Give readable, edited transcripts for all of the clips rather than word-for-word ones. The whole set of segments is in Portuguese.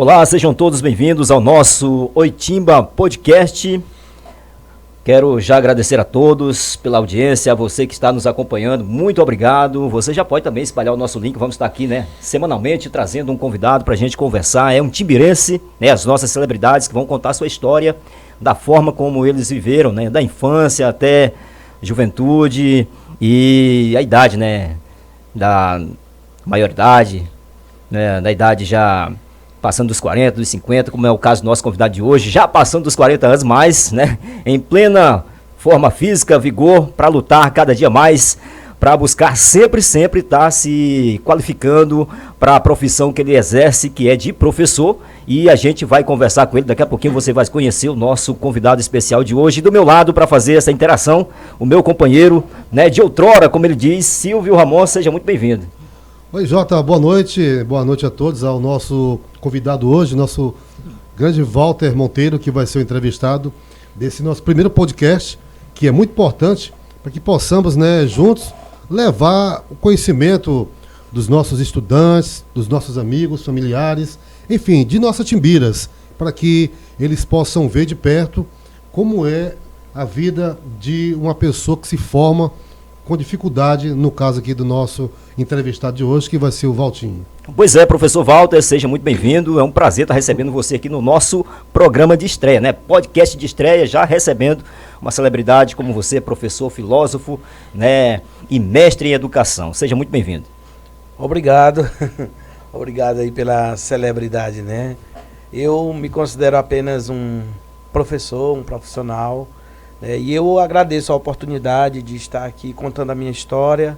Olá, sejam todos bem-vindos ao nosso Oitimba Podcast. Quero já agradecer a todos pela audiência, a você que está nos acompanhando, muito obrigado. Você já pode também espalhar o nosso link, vamos estar aqui, semanalmente trazendo um convidado para a gente conversar. É um timbirense, as nossas celebridades que vão contar a sua história, da forma como eles viveram, da infância até juventude e a idade, da maioridade, da idade já passando dos 40, dos 50, como é o caso do nosso convidado de hoje, já passando dos 40 anos, mas em plena forma física, vigor, para lutar cada dia mais, para buscar sempre estar se qualificando para a profissão que ele exerce, que é de professor, e a gente vai conversar com ele, daqui a pouquinho você vai conhecer o nosso convidado especial de hoje, e do meu lado, para fazer essa interação, o meu companheiro, de outrora, como ele diz, Silvio Ramon, seja muito bem-vindo. Oi, Jota, boa noite a todos, ao nosso convidado hoje, nosso grande Walter Monteiro, que vai ser o entrevistado desse nosso primeiro podcast, que é muito importante para que possamos, juntos, levar o conhecimento dos nossos estudantes, dos nossos amigos, familiares, enfim, de nossas timbiras, para que eles possam ver de perto como é a vida de uma pessoa que se forma com dificuldade, no caso aqui do nosso entrevistado de hoje, que vai ser o Valtinho. Pois é, professor Walter, seja muito bem-vindo, é um prazer estar recebendo você aqui no nosso programa de estreia, podcast de estreia, já recebendo uma celebridade como você, professor, filósofo, e mestre em educação. Seja muito bem-vindo. Obrigado, obrigado aí pela celebridade, Eu me considero apenas um professor, um profissional, e eu agradeço a oportunidade de estar aqui contando a minha história,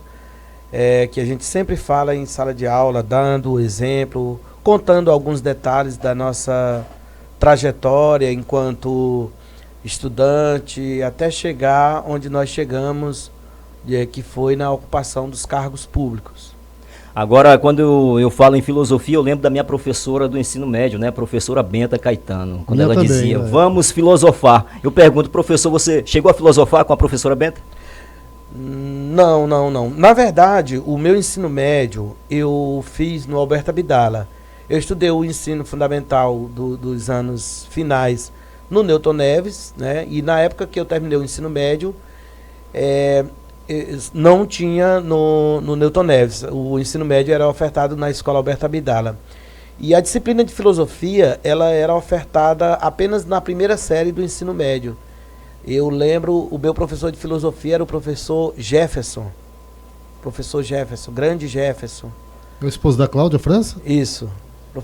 que a gente sempre fala em sala de aula, dando exemplo, contando alguns detalhes da nossa trajetória enquanto estudante, até chegar onde nós chegamos, que foi na ocupação dos cargos públicos. Agora, quando eu falo em filosofia, eu lembro da minha professora do ensino médio, professora Benta Caetano, quando ela dizia, vamos filosofar. Eu pergunto, professor, você chegou a filosofar com a professora Benta? Não. Na verdade, o meu ensino médio eu fiz no Alberto Abdala. Eu estudei o ensino fundamental dos anos finais no Newton Neves, e na época que eu terminei o ensino médio, não tinha no Newton Neves. O ensino médio era ofertado na escola Alberto Abdala. E a disciplina de filosofia, ela era ofertada apenas na primeira série do ensino médio. Eu lembro, o meu professor de filosofia era o professor Jefferson. Professor Jefferson, grande Jefferson. É o esposo da Cláudia França? Isso.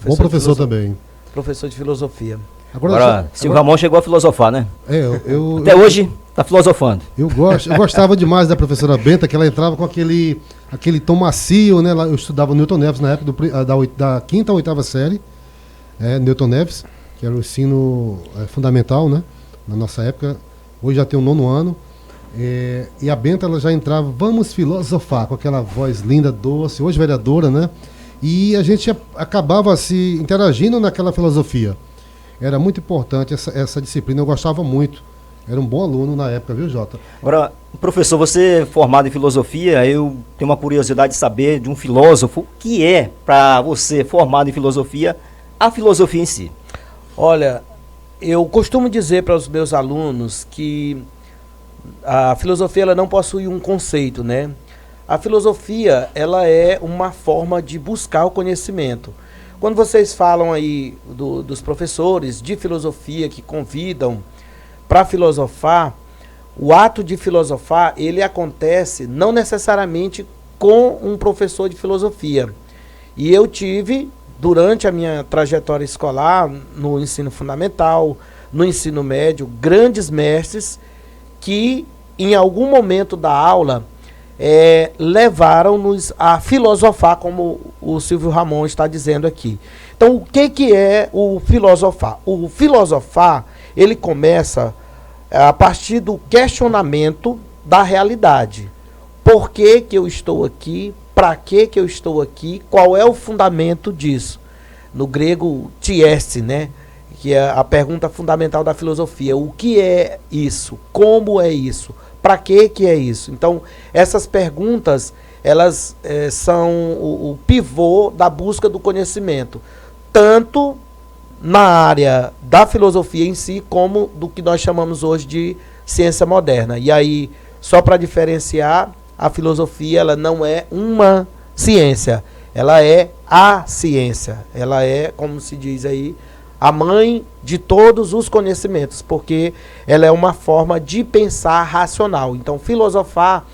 Bom professor também. Professor de filosofia. Agora Silvio Ramon chegou a filosofar, Até hoje está filosofando. Eu gostava demais da professora Benta, que ela entrava com aquele tom macio, Eu estudava Newton Neves na época da quinta a oitava série, Newton Neves, que era o ensino fundamental, na nossa época. Hoje já tem o 9º ano. E a Benta, ela já entrava, vamos filosofar, com aquela voz linda, doce, hoje vereadora, E a gente acabava se interagindo naquela filosofia. Era muito importante essa disciplina, eu gostava muito. Era um bom aluno na época, viu, Jota? Agora, professor, você formado em filosofia, eu tenho uma curiosidade de saber de um filósofo, o que é, para você, formado em filosofia, a filosofia em si? Olha, eu costumo dizer para os meus alunos que a filosofia ela não possui um conceito, A filosofia, ela é uma forma de buscar o conhecimento. Quando vocês falam aí dos professores de filosofia que convidam para filosofar, o ato de filosofar, ele acontece não necessariamente com um professor de filosofia. E eu tive, durante a minha trajetória escolar, no ensino fundamental, no ensino médio, grandes mestres que, em algum momento da aula, levaram-nos a filosofar, como o Silvio Ramon está dizendo aqui. Então, o que é o filosofar? O filosofar, ele começa a partir do questionamento da realidade. Por que eu estou aqui? Para que eu estou aqui? Qual é o fundamento disso? No grego, tieste, que é a pergunta fundamental da filosofia. O que é isso? Como é isso? Para que é isso? Então, essas perguntas, elas são o pivô da busca do conhecimento, tanto na área da filosofia em si, como do que nós chamamos hoje de ciência moderna. E aí, só para diferenciar, a filosofia ela não é uma ciência, ela é a ciência. Ela é, como se diz aí, a mãe de todos os conhecimentos, porque ela é uma forma de pensar racional. Então, filosofar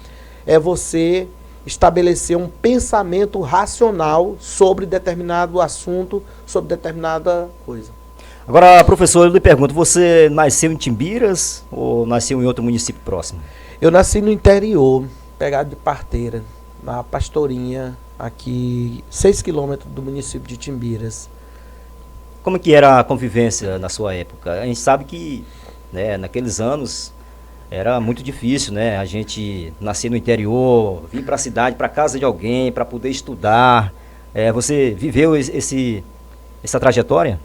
é você estabelecer um pensamento racional sobre determinado assunto, sobre determinada coisa. Agora, professor, eu lhe pergunto, você nasceu em Timbiras ou nasceu em outro município próximo? Eu nasci no interior, pegado de Parteira, na Pastorinha, aqui 6 quilômetros do município de Timbiras. Como que era a convivência na sua época? A gente sabe que, né, naqueles anos era muito difícil, né? A gente nascer no interior, vir para a cidade, para casa de alguém, para poder estudar. Você viveu essa trajetória?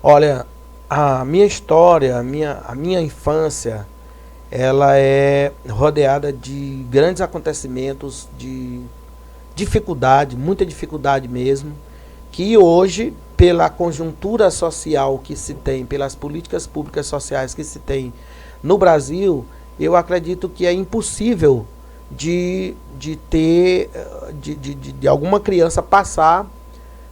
Olha, a minha história, a minha infância, ela é rodeada de grandes acontecimentos, de dificuldade, muita dificuldade mesmo, que hoje, pela conjuntura social que se tem, pelas políticas públicas sociais que se tem no Brasil, eu acredito que é impossível de alguma criança passar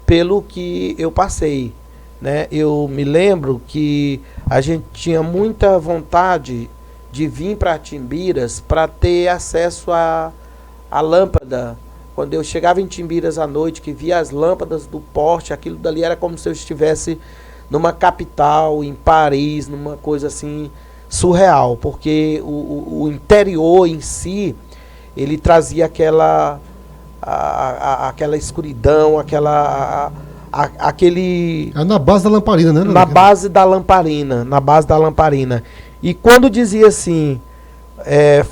pelo que eu passei, né? Eu me lembro que a gente tinha muita vontade de vir para Timbiras para ter acesso à lâmpada. Quando eu chegava em Timbiras à noite, que via as lâmpadas do poste, aquilo dali era como se eu estivesse numa capital, em Paris, numa coisa assim surreal, porque o interior em si, ele trazia aquela escuridão, aquele... É na base da lamparina, né? Na base da lamparina. E quando dizia assim,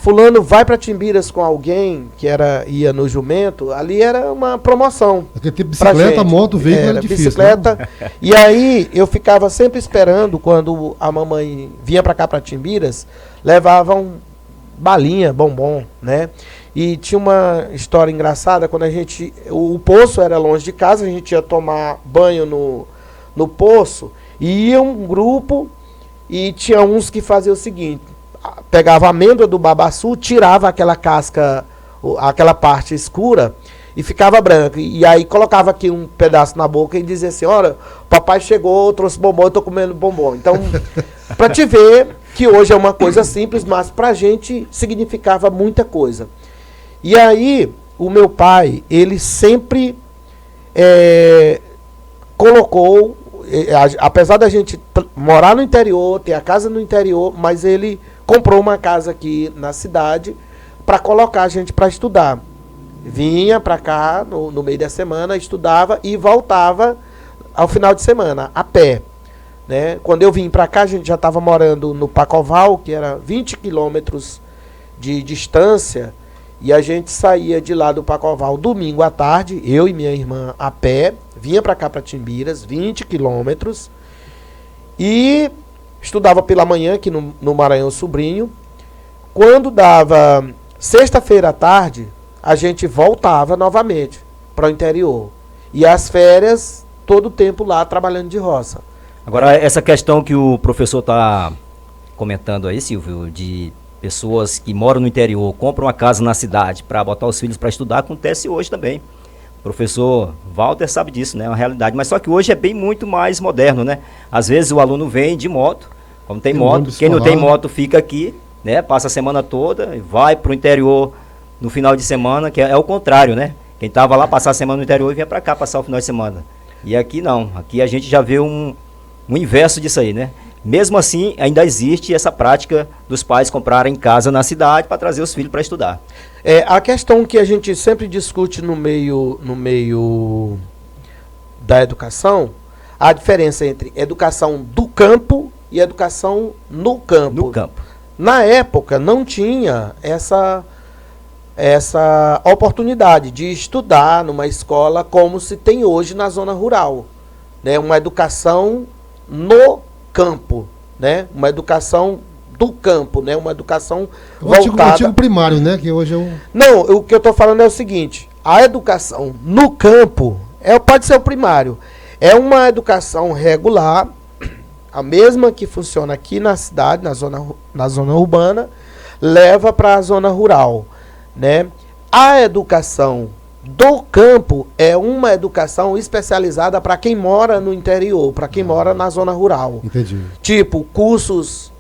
fulano vai para Timbiras com alguém que ia no jumento, ali era uma promoção. Aquele tipo de bicicleta, moto, veículo era difícil. Bicicleta. Né? E aí eu ficava sempre esperando quando a mamãe vinha para cá para Timbiras, levavam balinha, bombom, né? E tinha uma história engraçada, quando o poço era longe de casa, a gente ia tomar banho no poço, e ia um grupo, e tinha uns que faziam o seguinte: pegava a amêndoa do babaçu, tirava aquela casca, aquela parte escura, e ficava branca. E aí colocava aqui um pedaço na boca e dizia assim: olha, papai chegou, trouxe bombom, eu tô comendo bombom. Então, pra te ver que hoje é uma coisa simples, mas pra gente significava muita coisa. E aí, o meu pai, ele sempre colocou, apesar da gente morar no interior, ter a casa no interior, mas ele comprou uma casa aqui na cidade para colocar a gente para estudar. Vinha para cá no meio da semana, estudava e voltava ao final de semana, a pé. Né? Quando eu vim para cá, a gente já estava morando no Pacoval, que era 20 quilômetros de distância, e a gente saía de lá do Pacoval domingo à tarde, eu e minha irmã a pé, vinha para cá para Timbiras, 20 quilômetros, e estudava pela manhã aqui no Maranhão Sobrinho. Quando dava sexta-feira à tarde, a gente voltava novamente para o interior. E as férias, todo o tempo lá trabalhando de roça. Agora, essa questão que o professor está comentando aí, Silvio, de pessoas que moram no interior, compram uma casa na cidade para botar os filhos para estudar, acontece hoje também. O professor Walter sabe disso, né? É uma realidade. Mas só que hoje é bem muito mais moderno, né? Às vezes o aluno vem de moto, como tem moto, quem não tem moto fica aqui, né? Passa a semana toda e vai para o interior no final de semana, que é o contrário, né? Quem estava lá passar a semana no interior e vinha para cá passar o final de semana. E aqui não, aqui a gente já vê um inverso disso aí, né? Mesmo assim, ainda existe essa prática dos pais comprarem casa na cidade para trazer os filhos para estudar. A questão que a gente sempre discute no meio da educação, a diferença entre educação do campo e educação no campo. No campo. Na época, não tinha essa oportunidade de estudar numa escola como se tem hoje na zona rural, né? Uma educação no campo, né? Uma educação do campo, né? Uma educação voltada... O antigo primário, né? Que hoje é um... Não, o que eu estou falando é o seguinte: a educação no campo pode ser o primário. É uma educação regular, A mesma que funciona aqui na cidade, na zona urbana, leva para a zona rural, né? A educação do campo é uma educação especializada para quem mora no interior, para quem mora na zona rural. Entendi. Tipo, cursos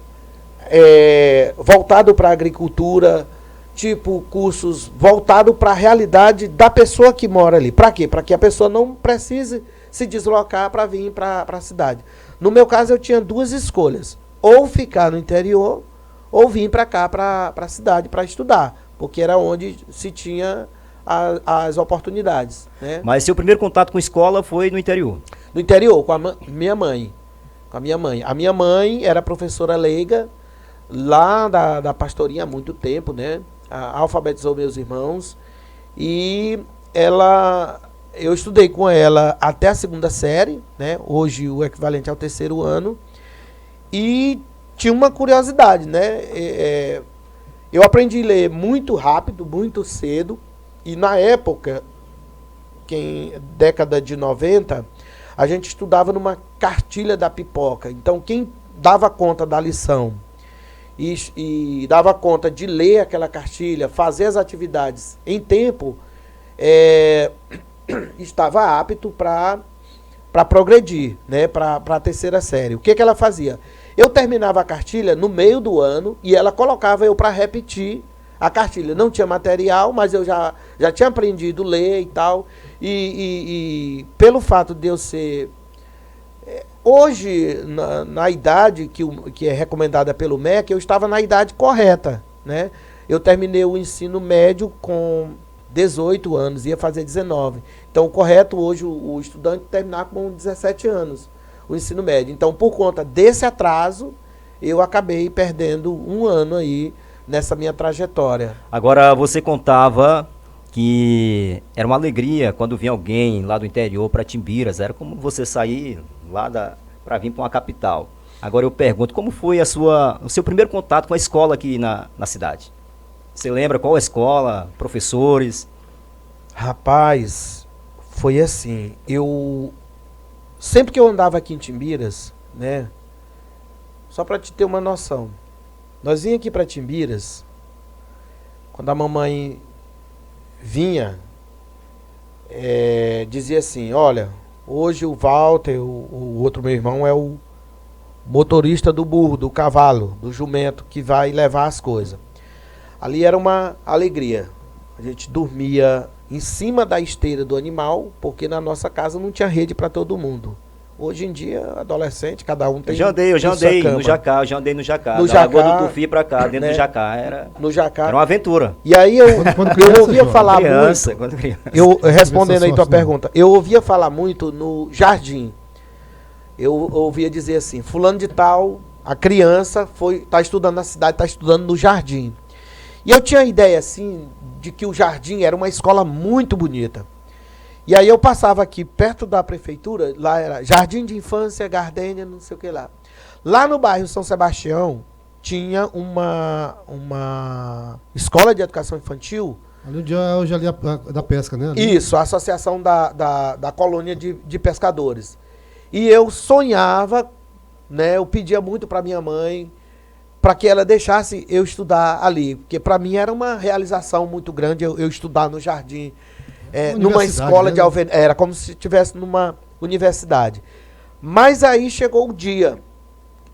voltados para a agricultura, tipo, cursos voltados para a realidade da pessoa que mora ali. Para quê? Para que a pessoa não precise se deslocar para vir para a cidade. No meu caso, eu tinha duas escolhas. Ou ficar no interior, ou vir para cá, para a cidade, para estudar. Porque era onde se tinha as oportunidades. Né? Mas seu primeiro contato com escola foi no interior? No interior, com a minha mãe. Com a minha mãe. A minha mãe era professora leiga, lá da pastorinha há muito tempo, né? Alfabetizou meus irmãos. E eu estudei com ela até a 2ª série, né? Hoje o equivalente ao 3º ano. E tinha uma curiosidade, né? Eu aprendi a ler muito rápido, muito cedo. E na época, década de 90, a gente estudava numa cartilha da pipoca. Então quem dava conta da lição e dava conta de ler aquela cartilha, fazer as atividades em tempo, estava apto para progredir, né, para a 3ª série. O que ela fazia? Eu terminava a cartilha no meio do ano e ela colocava eu para repetir a cartilha. Não tinha material, mas eu já tinha aprendido a ler e tal. E pelo fato de eu ser... Hoje, na idade que é recomendada pelo MEC, eu estava na idade correta, né? Eu terminei o ensino médio com 18 anos, ia fazer 19. Então, o correto hoje, o estudante terminar com 17 anos, o ensino médio. Então, por conta desse atraso, eu acabei perdendo um ano aí nessa minha trajetória. Agora, você contava que era uma alegria quando vinha alguém lá do interior para Timbiras, era como você sair lá para vir para uma capital. Agora eu pergunto, como foi o seu primeiro contato com a escola aqui na cidade? Você lembra qual a escola, professores? Rapaz, foi assim, sempre que eu andava aqui em Timbiras, né, só para te ter uma noção, nós vinha aqui para Timbiras, quando a mamãe vinha, dizia assim, olha, hoje o Walter, o outro meu irmão, é o motorista do burro, do cavalo, do jumento, que vai levar as coisas. Ali era uma alegria. A gente dormia em cima da esteira do animal, porque na nossa casa não tinha rede para todo mundo. Hoje em dia, adolescente, cada um tem... Eu já andei no Jacá. No da Jacá, Lagoa do Tufi para cá, dentro, né? Do Jacá. No Jacá. Era uma aventura. E aí eu ouvia falar criança, muito... Quando criança. Respondendo aí tua pergunta, eu ouvia falar muito no jardim. Eu ouvia dizer assim, fulano de tal, a criança tá estudando na cidade, tá estudando no jardim. E eu tinha a ideia, assim, de que o jardim era uma escola muito bonita. E aí eu passava aqui perto da prefeitura, lá era Jardim de Infância, Gardênia, não sei o que lá. Lá no bairro São Sebastião, tinha uma escola de educação infantil. Ali onde é hoje ali da pesca, né? Ali. Isso, a associação da colônia de pescadores. E eu sonhava, né, eu pedia muito para minha mãe, para que ela deixasse eu estudar ali. Porque para mim era uma realização muito grande eu estudar no jardim. Numa escola, né? Era como se estivesse numa universidade. Mas aí chegou o dia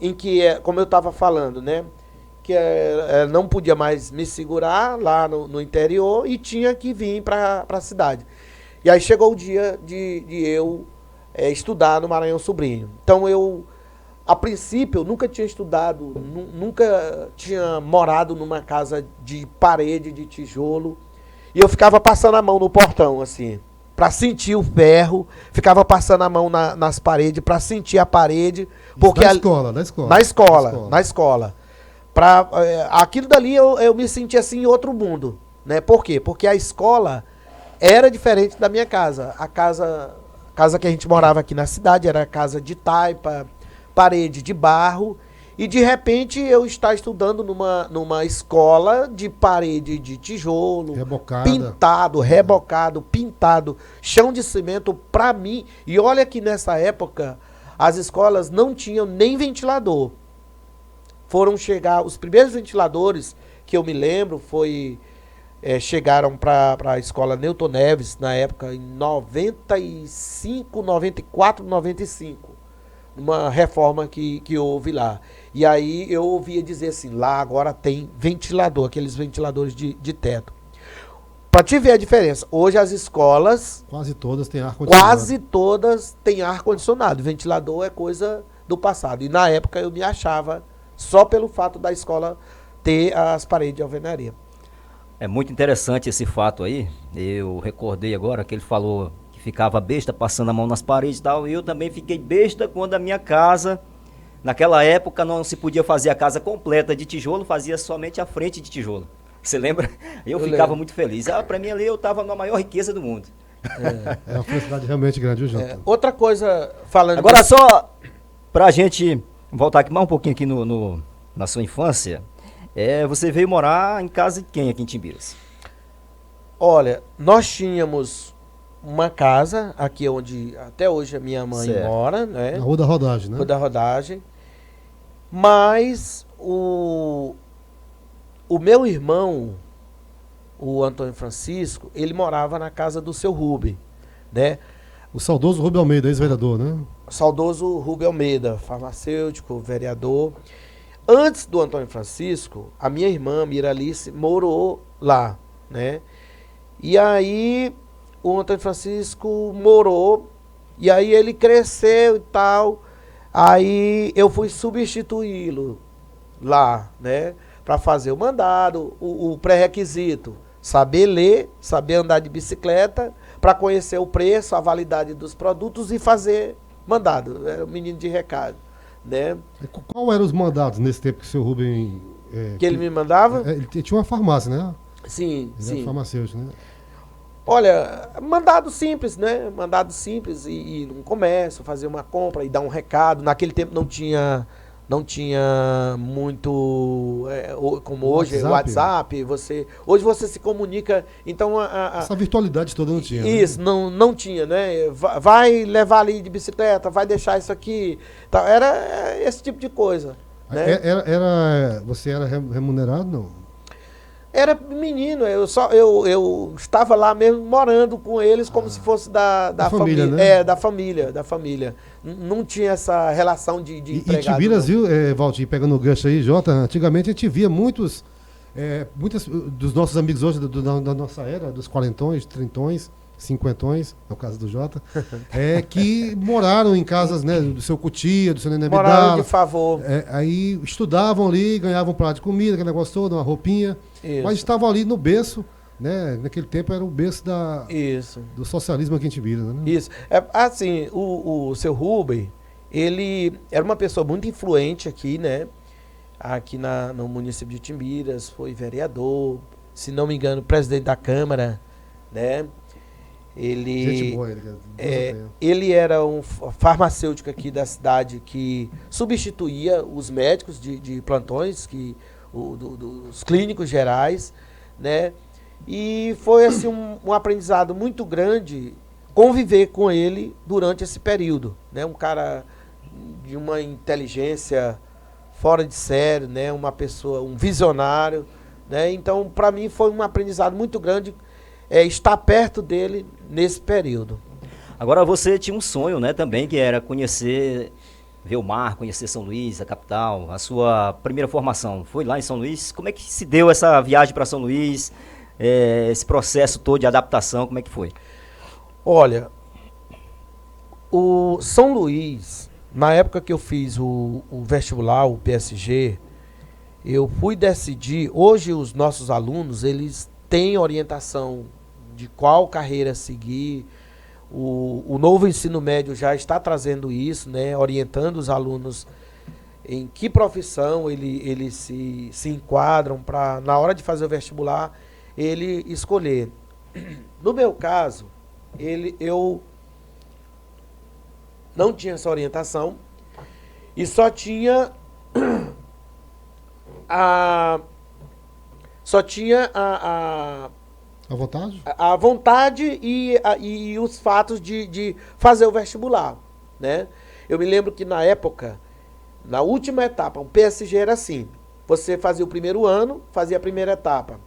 em que, como eu estava falando, né, que não podia mais me segurar lá no interior e tinha que vir para a cidade. E aí chegou o dia de eu estudar no Maranhão Sobrinho. Então eu, a princípio, eu nunca tinha estudado, nunca tinha morado numa casa de parede, de tijolo. E eu ficava passando a mão no portão, assim, para sentir o ferro, ficava passando a mão nas paredes, para sentir a parede. Porque Na escola. Na escola. Aquilo dali eu me sentia assim em outro mundo. Né? Por quê? Porque a escola era diferente da minha casa. A casa que a gente morava aqui na cidade era casa de taipa, parede de barro. E de repente eu estar estudando numa escola de parede de tijolo, rebocado, pintado, chão de cimento, para mim. E olha que nessa época as escolas não tinham nem ventilador. Foram chegar, os primeiros ventiladores que eu me lembro chegaram para a escola Newton Neves, na época, em 95, 94, 95. Uma reforma que houve lá. E aí eu ouvia dizer assim, lá agora tem ventilador, aqueles ventiladores de teto. Para te ver a diferença, hoje as escolas... Quase todas têm ar-condicionado. Quase todas têm ar-condicionado. Ventilador é coisa do passado. E na época eu me achava, só pelo fato da escola ter as paredes de alvenaria. É muito interessante esse fato aí. Eu recordei agora que ele falou que ficava besta passando a mão nas paredes e tal. E eu também fiquei besta quando a minha casa, naquela época não se podia fazer a casa completa de tijolo, fazia somente a frente de tijolo. Você lembra? Eu ficava lembro. muito feliz. Para mim ali eu estava na maior riqueza do mundo. É uma felicidade realmente grande, viu, Jota? Outra coisa, falando... Agora só pra gente voltar aqui mais um pouquinho aqui na sua infância, você veio morar em casa de quem aqui em Timbiras? Olha, nós tínhamos uma casa, aqui onde até hoje a minha mãe Certo. mora, né? Na Rua da Rodagem, né? Rua da Rodagem. Mas o meu irmão, o Antônio Francisco, ele morava na casa do seu Rubem, né? O saudoso Rubem Almeida, ex-vereador, né? Saudoso Rubem Almeida, farmacêutico, vereador. Antes do Antônio Francisco, a minha irmã, Miralice, morou lá, né? E aí, o Antônio Francisco morou, e aí ele cresceu e tal, aí eu fui substituí-lo lá, né? Para fazer o mandado, o pré-requisito, saber ler, saber andar de bicicleta, para conhecer o preço, a validade dos produtos e fazer mandado. Era um menino de recado, né? Qual eram os mandados nesse tempo que o seu Rubem... Que ele me mandava? Ele tinha uma farmácia, né? Sim, Ele sim. era farmacêutico, né? Olha, mandado simples, né? Mandado simples, ir num comércio, fazer uma compra e dar um recado. Naquele tempo não tinha muito como hoje, WhatsApp. Hoje você se comunica, então essa virtualidade toda não tinha. Isso, né? não tinha, né? Vai levar ali de bicicleta, vai deixar isso aqui. Tá? Era esse tipo de coisa. Né? Você era remunerado, não? Era menino, eu estava lá mesmo morando com eles como se fosse da família, né? da família. Não tinha essa relação de empregado. E Timbiras, viu, Valdir, pegando o gancho aí, Jota, antigamente a gente via muitos dos nossos amigos hoje, da nossa era, dos quarentões, trintões, cinquentões, no caso do Jota, que moraram em casas, né, do seu Cutia, do seu Nenê Moraram Bidala, de favor. aí estudavam ali, ganhavam um prato de comida, aquele negócio todo, uma roupinha, Isso. mas estavam ali no berço, né, naquele tempo era o berço do socialismo aqui em Timbiras, né? Isso. Assim, o seu Rubem, ele era uma pessoa muito influente aqui, né, aqui no município de Timbiras, foi vereador, se não me engano, presidente da Câmara, né? Gente boa, ele era um farmacêutico aqui da cidade que substituía os médicos de plantões, dos clínicos gerais, né? E foi assim um aprendizado muito grande conviver com ele durante esse período, né? Um cara de uma inteligência fora de série, né? Uma pessoa, um visionário, né? Então, para mim foi um aprendizado muito grande estar perto dele nesse período. Agora você tinha um sonho, né, também, que era ver o mar, conhecer São Luís, a capital. A sua primeira formação foi lá em São Luís. Como é que se deu essa viagem para São Luís? Esse processo todo de adaptação, como é que foi? Olha, o São Luís, na época que eu fiz o vestibular, o PSG, eu fui decidir. Hoje os nossos alunos, eles têm orientação de qual carreira seguir. O novo ensino médio já está trazendo isso, né, orientando os alunos em que profissão eles se enquadram para, na hora de fazer o vestibular, ele escolher. No meu caso, eu não tinha essa orientação e só tinha a vontade? A vontade e os fatos de fazer o vestibular, né? Eu me lembro que na época, na última etapa, o PSG era assim. Você fazia o primeiro ano, fazia a primeira etapa.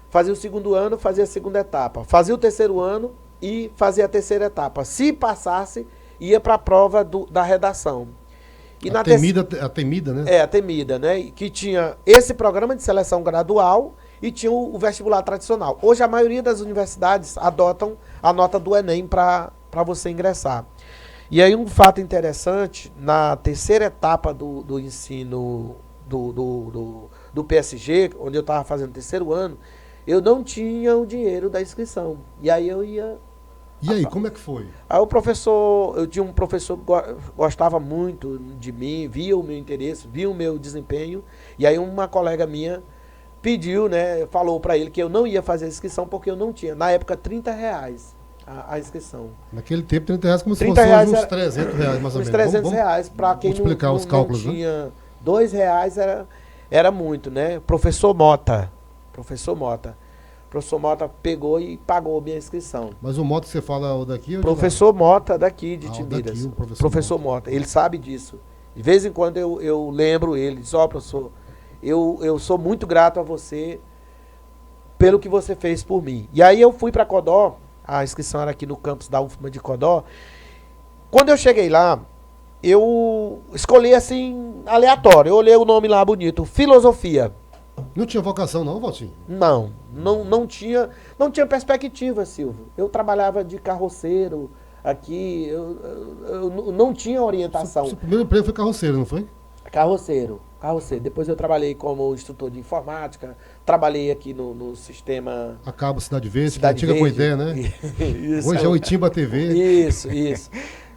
Fazia o segundo ano, fazia a segunda etapa. Fazia o terceiro ano e fazia a terceira etapa. Se passasse, ia para a prova da redação. E a temida, né? É, a temida, né? Que tinha esse programa de seleção gradual e tinha o vestibular tradicional. Hoje a maioria das universidades adotam a nota do Enem para você ingressar. E aí um fato interessante, na terceira etapa do ensino do PSG, onde eu estava fazendo o terceiro ano, eu não tinha o dinheiro da inscrição. E aí eu ia... E aí, como é que foi? Aí eu tinha um professor que gostava muito de mim, via o meu interesse, via o meu desempenho, e aí uma colega minha pediu, né, falou para ele que eu não ia fazer a inscrição porque eu não tinha, na época, R$30 a inscrição. Naquele tempo, R$30 como se fosse hoje uns R$300 mais ou menos. Uns R$300, para quem não tinha R$2 era muito, né? Professor Mota pegou e pagou minha inscrição. Mas o Mota que você fala o daqui? Ou professor Mota daqui de Timbiras. Daqui, professor Mota, ele sabe disso. De vez em quando eu lembro ele, diz, professor, eu sou muito grato a você pelo que você fez por mim. E aí eu fui para Codó, a inscrição era aqui no campus da UFMA de Codó. Quando eu cheguei lá, eu escolhi assim, aleatório, eu olhei o nome lá bonito, Filosofia. Não tinha vocação não, Valtinho? Não tinha perspectiva, Silvio. Eu trabalhava de carroceiro aqui, eu não tinha orientação. Seu primeiro emprego foi carroceiro, não foi? Carroceiro. Depois eu trabalhei como instrutor de informática, trabalhei aqui no sistema... A Cabo Cidade Verde, que é antiga boa ideia, né? Isso, hoje é o Itimba TV. Isso.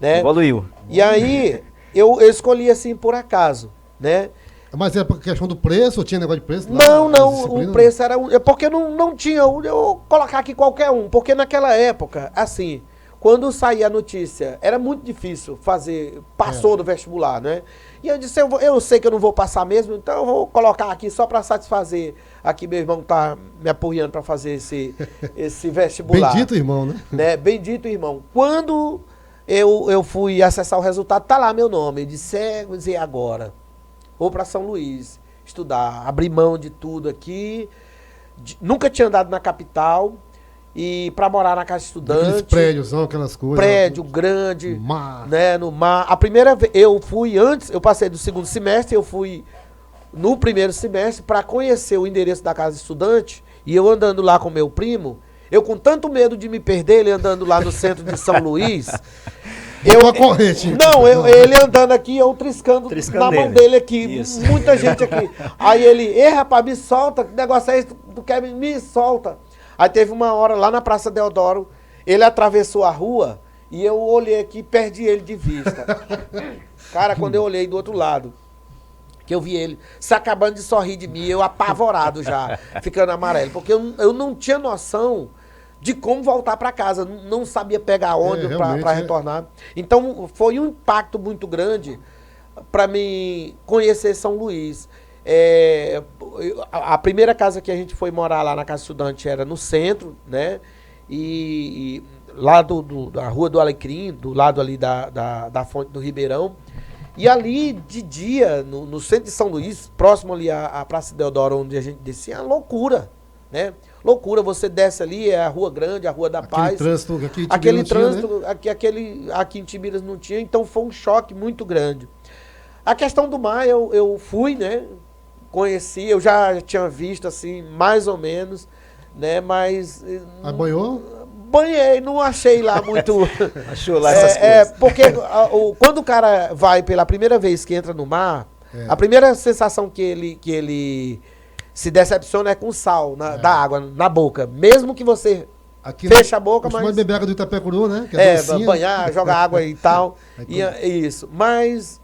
Né? Evoluiu. E aí, eu escolhi assim por acaso, né? Mas era por questão do preço ou tinha negócio de preço? Não, o preço era... Porque não tinha... Eu vou colocar aqui qualquer um, porque naquela época, assim, quando saía a notícia, era muito difícil passou do vestibular, né? E eu disse, eu sei que eu não vou passar mesmo, então eu vou colocar aqui só para satisfazer. Aqui meu irmão tá me apoiando para fazer esse vestibular. Bendito irmão, né? Bendito irmão. Quando eu fui acessar o resultado, tá lá meu nome. Eu disse, e agora? Vou para São Luís estudar, abrir mão de tudo aqui. Nunca tinha andado na capital. E para morar na casa estudante. Aqueles prédios, aquelas coisas. Prédio grande. Mar. Né, no mar. A primeira vez, eu passei do segundo semestre, eu fui no primeiro semestre para conhecer o endereço da casa estudante. E eu andando lá com meu primo, eu com tanto medo de me perder, ele andando lá no centro de São Luís. Ele andando aqui, eu triscando na mão dele aqui. Isso. Muita gente aqui. Aí ele, rapaz, me solta, que negócio é esse? Tu quer me solta. Aí teve uma hora lá na Praça Deodoro, ele atravessou a rua e eu olhei aqui e perdi ele de vista. Cara, quando eu olhei do outro lado, que eu vi ele se acabando de sorrir de mim, eu apavorado já, ficando amarelo. Porque eu não tinha noção de como voltar para casa, não sabia pegar ônibus para retornar. Então foi um impacto muito grande para mim conhecer São Luís. A primeira casa que a gente foi morar lá na casa estudante era no centro, né? E lá da Rua do Alecrim, do lado ali da Fonte do Ribeirão. E ali, de dia, no centro de São Luís, próximo ali à Praça Deodoro, onde a gente descia, é uma loucura, né? Loucura, você desce ali, é a Rua Grande, a Rua da Paz. Aquele trânsito aqui em Timbiras não tinha, então foi um choque muito grande. A questão do mar, eu fui, né? Conheci, eu já tinha visto, assim, mais ou menos, né? Mas... banhou? Banhei, não achei lá muito... Achou lá essas coisas. Porque quando o cara vai pela primeira vez que entra no mar, a primeira sensação que ele se decepciona é com sal da água na boca. Mesmo que você feche a boca, mas... Pode beber água do Itapecuru, né? Que banhar, jogar água e tal. Isso. Mas,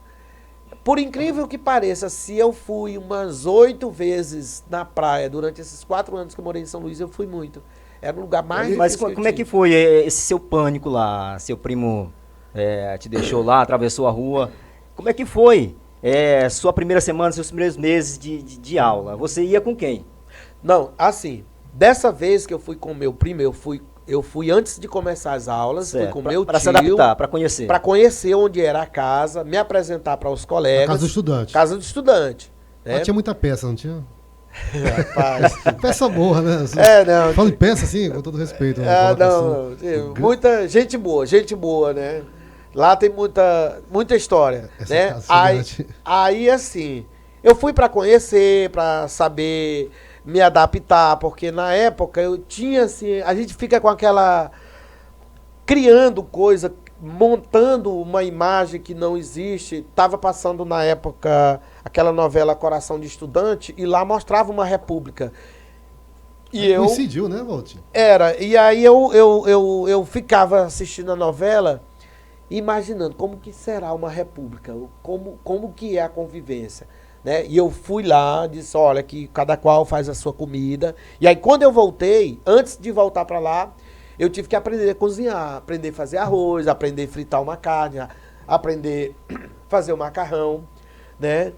por incrível que pareça, se eu fui umas 8 vezes na praia durante esses 4 anos que eu morei em São Luís, eu fui muito. Era um lugar mais... Mas como é que foi esse seu pânico lá? Seu primo te deixou lá, atravessou a rua. Como é que foi sua primeira semana, seus primeiros meses de aula? Você ia com quem? Não, assim, dessa vez que eu fui com meu primo, eu Eu fui antes de começar as aulas, fui com meu tio. Para se adaptar, para conhecer. Para conhecer onde era a casa, me apresentar para os colegas. A casa do estudante. Casa do estudante. Né? Mas tinha muita peça, não tinha? Rapaz. Peça boa, né? Não. Fala em peça, assim, com todo respeito. Não. Muita gente boa, né? Lá tem muita história, Essa né? Aí, assim, eu fui para conhecer, para saber me adaptar, porque na época eu tinha, assim, a gente fica com aquela... criando coisa, montando uma imagem que não existe. Tava passando na época aquela novela Coração de Estudante e lá mostrava uma república. E coincidiu, né, Valtinho? E aí eu ficava assistindo a novela imaginando como que será uma república, como que é a convivência, né? E eu fui lá, disse, olha, que cada qual faz a sua comida. E aí quando eu voltei, antes de voltar para lá, eu tive que aprender a cozinhar, aprender a fazer arroz, aprender a fritar uma carne, aprender a fazer o macarrão, né?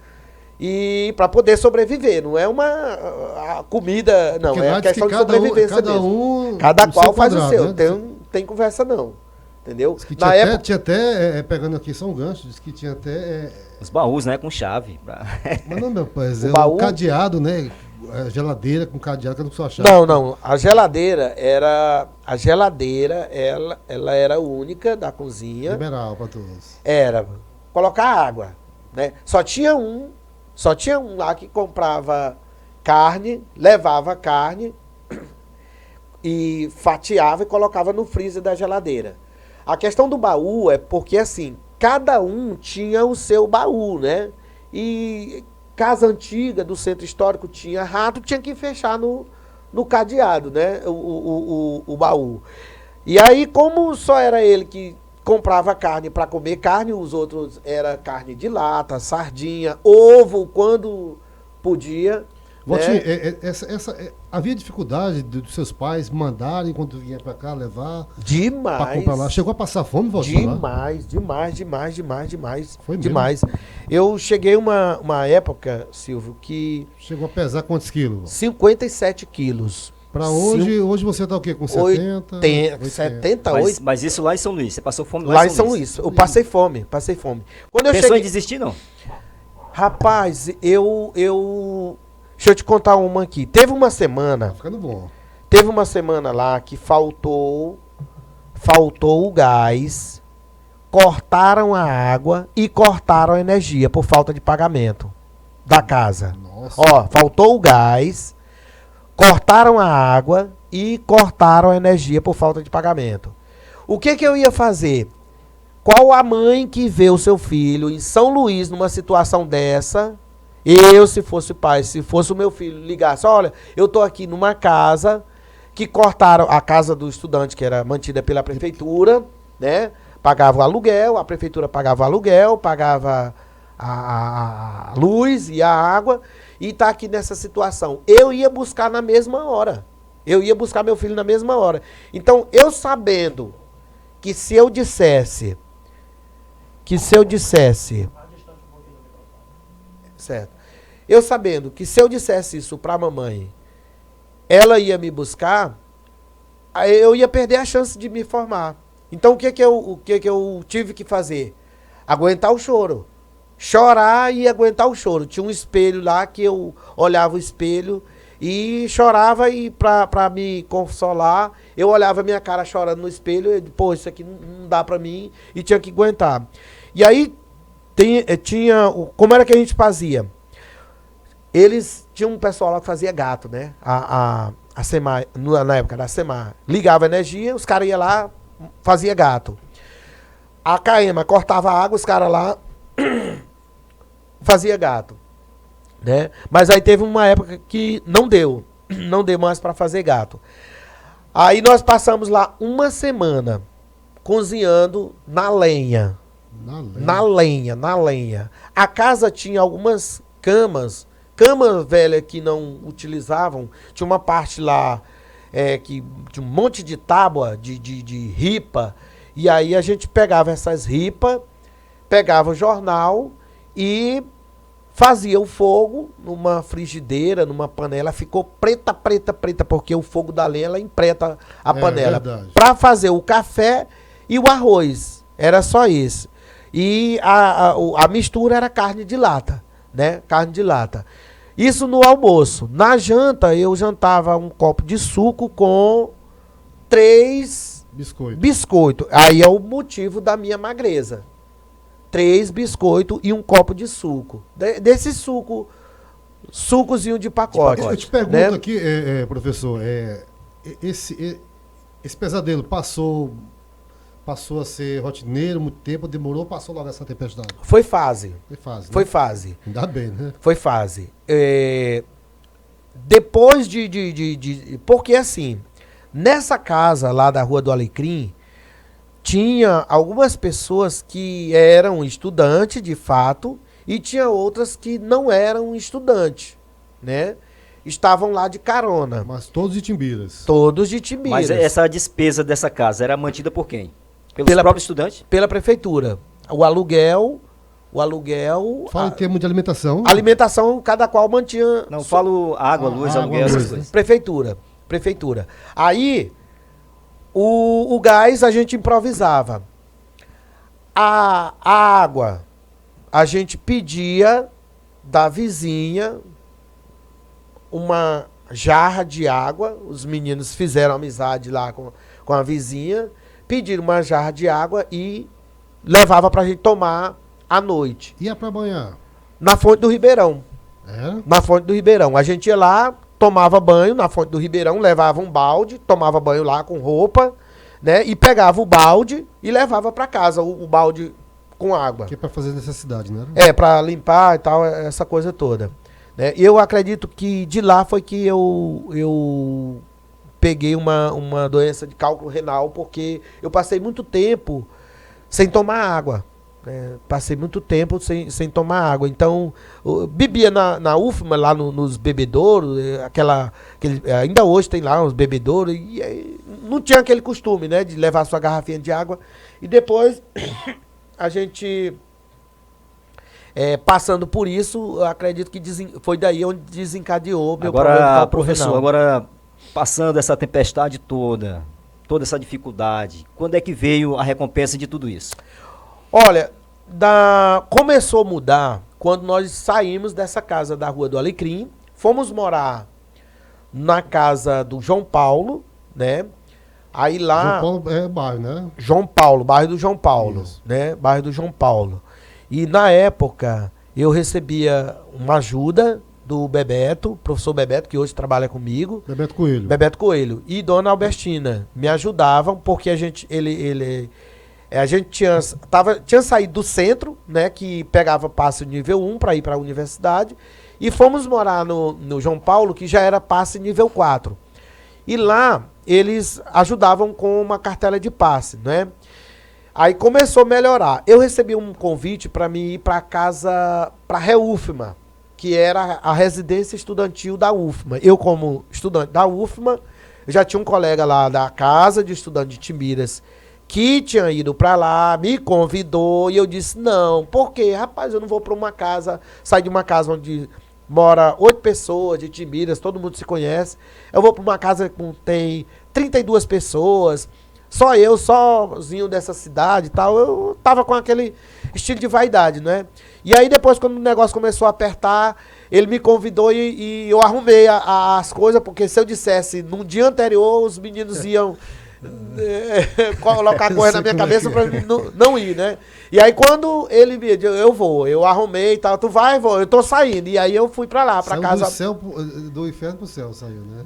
E para poder sobreviver, não é uma comida, não, porque é questão de sobrevivência mesmo. Cada qual faz o seu, né? Tem conversa não, entendeu? Na época tinha até, pegando aqui só um gancho, disse que tinha até... Os baús, né, com chave. Mas não, meu pai, baú... o cadeado, né, a geladeira com cadeado, que eu não sou achado. Não, a geladeira, ela era única da cozinha. Liberal para todos. Era, colocar água, né? Só tinha um lá que comprava carne, levava carne e fatiava e colocava no freezer da geladeira. A questão do baú é porque, assim, cada um tinha o seu baú, né? E casa antiga do centro histórico tinha rato, tinha que fechar no cadeado, né? O baú. E aí, como só era ele que comprava carne para comer carne, os outros era carne de lata, sardinha, ovo quando podia. Valtinho, havia dificuldade dos seus pais mandarem quando vinha para cá levar? Demais. Para comprar lá. Chegou a passar fome, Valtinho? Demais. Foi mesmo? Demais. Eu cheguei uma época, Silvio, que... Chegou a pesar quantos quilos? 57 quilos. Para hoje você tá o quê? Com 70? 78. Mas isso lá em São Luís, você passou fome lá em São Luís. Eu passei fome. Quando eu Pensou em desistir, não? Rapaz, deixa eu te contar uma aqui. Teve uma semana... Tá ficando bom. Teve uma semana lá que faltou o gás, cortaram a água e cortaram a energia por falta de pagamento da casa. Nossa. Ó, faltou o gás, cortaram a água e cortaram a energia por falta de pagamento. O que eu ia fazer? Qual a mãe que vê o seu filho em São Luís numa situação dessa? Eu, se fosse pai, se fosse o meu filho, ligasse, olha, eu tô aqui numa casa que cortaram, a casa do estudante, que era mantida pela prefeitura, né? Pagava o aluguel, a prefeitura pagava o aluguel, pagava a luz e a água, e tá aqui nessa situação. Eu ia buscar na mesma hora. Eu ia buscar meu filho na mesma hora. Então, eu sabendo que se eu dissesse... Certo. Eu sabendo que se eu dissesse isso pra mamãe, ela ia me buscar, aí eu ia perder a chance de me formar. Então, o que eu tive que fazer? Aguentar o choro. Chorar e aguentar o choro. Tinha um espelho lá que eu olhava o espelho e chorava, e pra me consolar, eu olhava a minha cara chorando no espelho e, pô, isso aqui não dá pra mim, e tinha que aguentar. E aí, como era que a gente fazia? Eles tinham um pessoal lá que fazia gato, né? A Semar, na época da Semar, ligava a energia, os caras iam lá, fazia gato. A Caema cortava a água, os caras lá fazia gato, né? Mas aí teve uma época que não deu mais para fazer gato. Aí nós passamos lá uma semana cozinhando na lenha. Na lenha. A casa tinha algumas camas velha que não utilizavam. Tinha uma parte lá que tinha um monte de tábua de ripa. E aí a gente pegava essas ripas, pegava o jornal e fazia o fogo numa frigideira, numa panela, ficou preta, porque o fogo da lenha ela empreta a panela. Para fazer o café e o arroz, era só isso. E a mistura era carne de lata, né? Carne de lata. Isso no almoço. Na janta, eu jantava um copo de suco com 3 biscoitos. Aí é o motivo da minha magreza. 3 biscoitos e um copo de suco. Desse sucozinho de pacote. Eu te pergunto, né? Aqui, professor, esse pesadelo passou a ser rotineiro muito tempo, demorou, passou logo essa tempestade? Foi fase. Foi né? fase. Ainda bem, né? Foi fase. Depois porque assim, nessa casa lá da Rua do Alecrim, tinha algumas pessoas que eram estudantes, de fato, e tinha outras que não eram estudantes, né? Estavam lá de carona. Mas todos de Timbiras. Todos de Timbiras. Mas essa despesa dessa casa era mantida por quem? Pelos próprios estudantes? Pela prefeitura. O aluguel... Fala em termos de alimentação. Alimentação, cada qual mantinha... Não, falo água, luz, aluguel, essas coisas. Prefeitura. Aí... O gás a gente improvisava. A água a gente pedia da vizinha uma jarra de água. Os meninos fizeram amizade lá com a vizinha, pediram uma jarra de água e levava pra gente tomar à noite. Ia pra banhar? Na Fonte do Ribeirão. Na Fonte do Ribeirão. A gente ia lá, tomava banho na Fonte do Ribeirão, levava um balde, tomava banho lá com roupa, né? E pegava o balde e levava para casa o balde com água. Que é para fazer necessidade, né? Para limpar e tal, essa coisa toda. Né? Eu acredito que de lá foi que eu peguei uma doença de cálculo renal, porque eu passei muito tempo sem tomar água. Passei muito tempo sem tomar água. Então, bebia na UFMA, lá nos bebedouros, ainda hoje tem lá uns bebedouros, e não tinha aquele costume, né, de levar sua garrafinha de água. E depois, a gente, passando por isso, acredito que foi daí onde desencadeou meu problema de cálculo professor, renal. Agora, passando essa tempestade toda essa dificuldade, quando é que veio a recompensa de tudo isso? Olha, começou a mudar quando nós saímos dessa casa da Rua do Alecrim, fomos morar na casa do João Paulo, né? Aí lá... João Paulo é bairro, né? João Paulo, bairro do João Paulo, isso, né? Bairro do João Paulo. E na época eu recebia uma ajuda do Bebeto, professor Bebeto, que hoje trabalha comigo. Bebeto Coelho. E Dona Albertina me ajudavam, porque a gente tinha saído do centro, né, que pegava passe nível 1 para ir para a universidade, e fomos morar no João Paulo, que já era passe nível 4. E lá eles ajudavam com uma cartela de passe, né? Aí começou a melhorar. Eu recebi um convite para mim ir para casa, para a REUFMA, que era a residência estudantil da UFMA. Eu, como estudante da UFMA, já tinha um colega lá da casa de estudante de Timbiras, que tinha ido pra lá, me convidou, e eu disse, não, por quê? Rapaz, eu não vou pra uma casa, sair de uma casa onde mora 8 pessoas, de Timbiras, todo mundo se conhece, eu vou pra uma casa que tem 32 pessoas, só eu, sozinho dessa cidade e tal, eu tava com aquele estilo de vaidade, né? E aí depois, quando o negócio começou a apertar, ele me convidou e eu arrumei as coisas, porque se eu dissesse no dia anterior, os meninos iam... colocar coisa na minha cabeça pra não ir, né? E aí quando ele me disse, eu arrumei e tal, tu vai, eu tô saindo. E aí eu fui pra lá, pra casa. Do inferno pro céu saiu, né?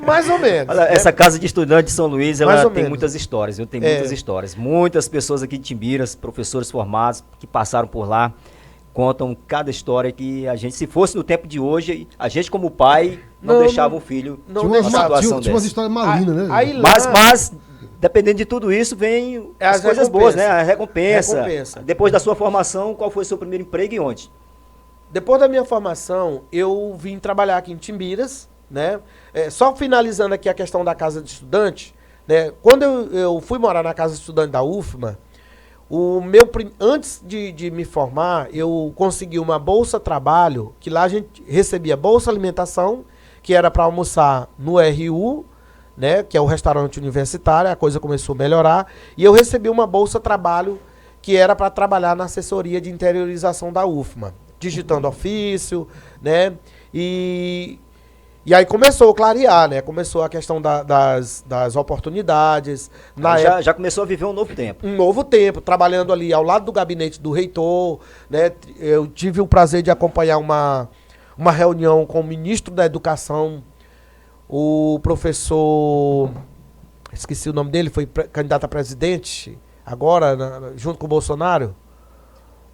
Mais ou menos. Olha, essa casa de estudante de São Luís, ela tem muitas histórias, viu? Tem muitas histórias. Muitas pessoas aqui de Timbiras, professores formados, que passaram por lá, contam cada história que a gente, se fosse no tempo de hoje, a gente como pai não deixava o filho numa situação tinha umas histórias malignas, né? Aí lá, mas, dependendo de tudo isso, vem as coisas boas, né? A recompensa. Depois da sua formação, qual foi o seu primeiro emprego e onde? Depois da minha formação, eu vim trabalhar aqui em Timbiras, né? Só finalizando aqui a questão da casa de estudante, né? Quando eu fui morar na casa de estudante da UFMA, Antes de me formar, eu consegui uma bolsa-trabalho, que lá a gente recebia bolsa alimentação, que era para almoçar no RU, né, que é o restaurante universitário, a coisa começou a melhorar, e eu recebi uma bolsa-trabalho que era para trabalhar na assessoria de interiorização da UFMA, digitando ofício, né, e aí começou a clarear, né? Começou a questão das oportunidades. Já começou a viver um novo tempo. Um novo tempo, trabalhando ali ao lado do gabinete do reitor, né? Eu tive o prazer de acompanhar uma reunião com o ministro da Educação, o professor... Esqueci o nome dele, foi candidato a presidente, agora, junto com o Bolsonaro.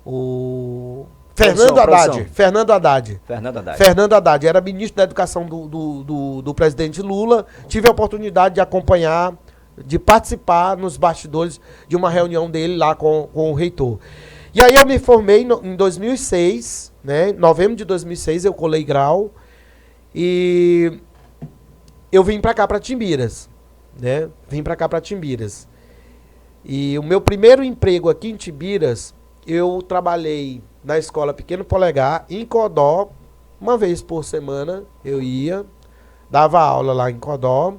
O... Fernando Haddad. Fernando Haddad. Era ministro da Educação do presidente Lula. Tive a oportunidade de acompanhar, de participar nos bastidores de uma reunião dele lá com o reitor. E aí eu me formei em 2006, né? Em novembro de 2006 eu colei grau. E eu vim pra cá, pra Timbiras, né? E o meu primeiro emprego aqui em Timbiras, eu trabalhei na escola Pequeno Polegar, em Codó, uma vez por semana eu ia, dava aula lá em Codó,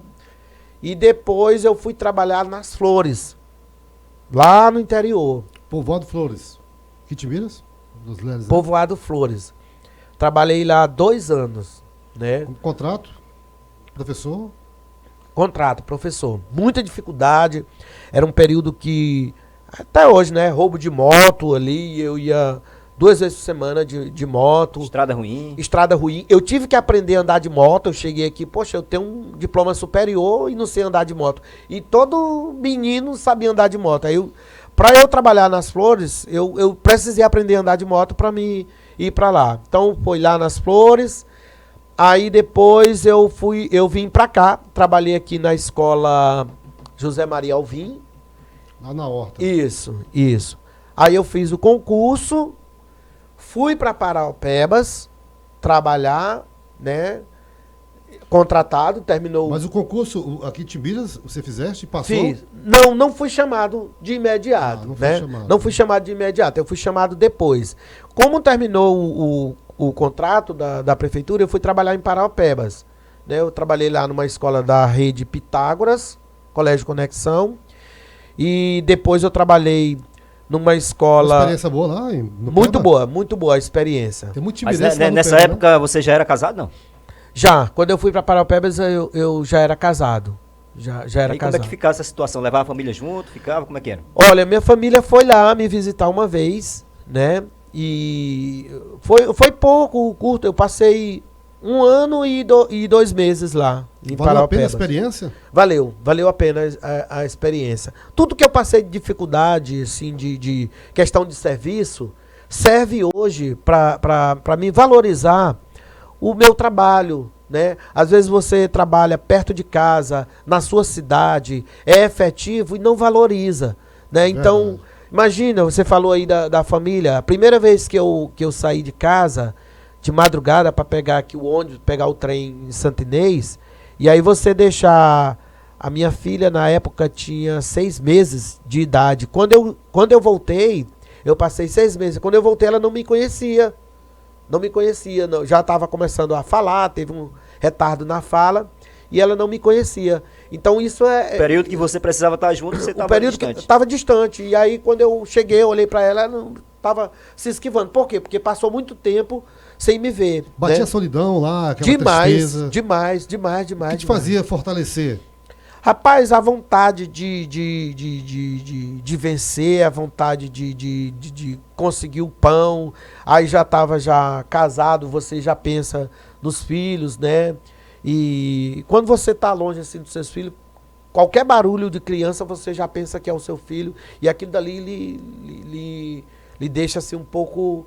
e depois eu fui trabalhar nas Flores, lá no interior. Povoado Flores. Timbiras? Povoado Flores. Trabalhei lá 2 anos, né? Contrato? Professor? Contrato, professor. Muita dificuldade, era um período que, até hoje, né, roubo de moto ali, eu ia 2 vezes por semana de moto. Estrada ruim. Eu tive que aprender a andar de moto. Eu cheguei aqui, poxa, eu tenho um diploma superior e não sei andar de moto. E todo menino sabia andar de moto. Aí, para eu trabalhar nas Flores, eu precisei aprender a andar de moto para me ir para lá. Então, foi lá nas Flores. Aí, depois, eu vim para cá. Trabalhei aqui na escola José Maria Alvim. Lá na Horta. Isso. Aí, eu fiz o concurso. Fui para Paraupebas trabalhar, né? Contratado, terminou. Mas o concurso aqui em Timbiras, você fizeste e passou? Fiz. Não fui chamado de imediato, né? Não fui chamado de imediato, eu fui chamado depois. Como terminou o contrato da prefeitura, eu fui trabalhar em Paraupebas, né? Eu trabalhei lá numa escola da rede Pitágoras, Colégio Conexão, e depois eu trabalhei numa escola... Uma experiência boa lá? Muito boa a experiência. Tem muito Mas nessa época, né? Você já era casado, não? Já. Quando eu fui para Paraupebas, eu já era casado. Já era casado. Como é que ficava essa situação? Levava a família junto? Ficava? Como é que era? Olha, minha família foi lá me visitar uma vez, né? E foi pouco, curto. Eu passei 1 ano e 2 meses lá em Paraupebas. Valeu a pena a experiência? Valeu a pena a experiência. Tudo que eu passei de dificuldade, assim, de questão de serviço, serve hoje para me valorizar o meu trabalho, né? Às vezes você trabalha perto de casa, na sua cidade, é efetivo e não valoriza, né? Então, imagina, você falou aí da família, a primeira vez que eu saí de casa, de madrugada, para pegar aqui o ônibus, pegar o trem em Santo Inês, e aí você deixar... A minha filha, na época, tinha 6 meses de idade. Quando eu voltei, eu passei 6 meses. Quando eu voltei, ela não me conhecia. Já estava começando a falar, teve um retardo na fala, e ela não me conhecia. Então isso é... O período que você precisava estar junto, você estava distante. Estava distante. E aí, quando eu cheguei, eu olhei para ela, ela não estava se esquivando. Por quê? Porque passou muito tempo sem me ver. Batia né? a solidão lá, aquela tristeza. Demais. O que te fazia fortalecer? Rapaz, a vontade de vencer, a vontade de conseguir o pão. Aí já estava casado, você já pensa nos filhos, né? E quando você está longe assim dos seus filhos, qualquer barulho de criança você já pensa que é o seu filho. E aquilo dali lhe deixa assim um pouco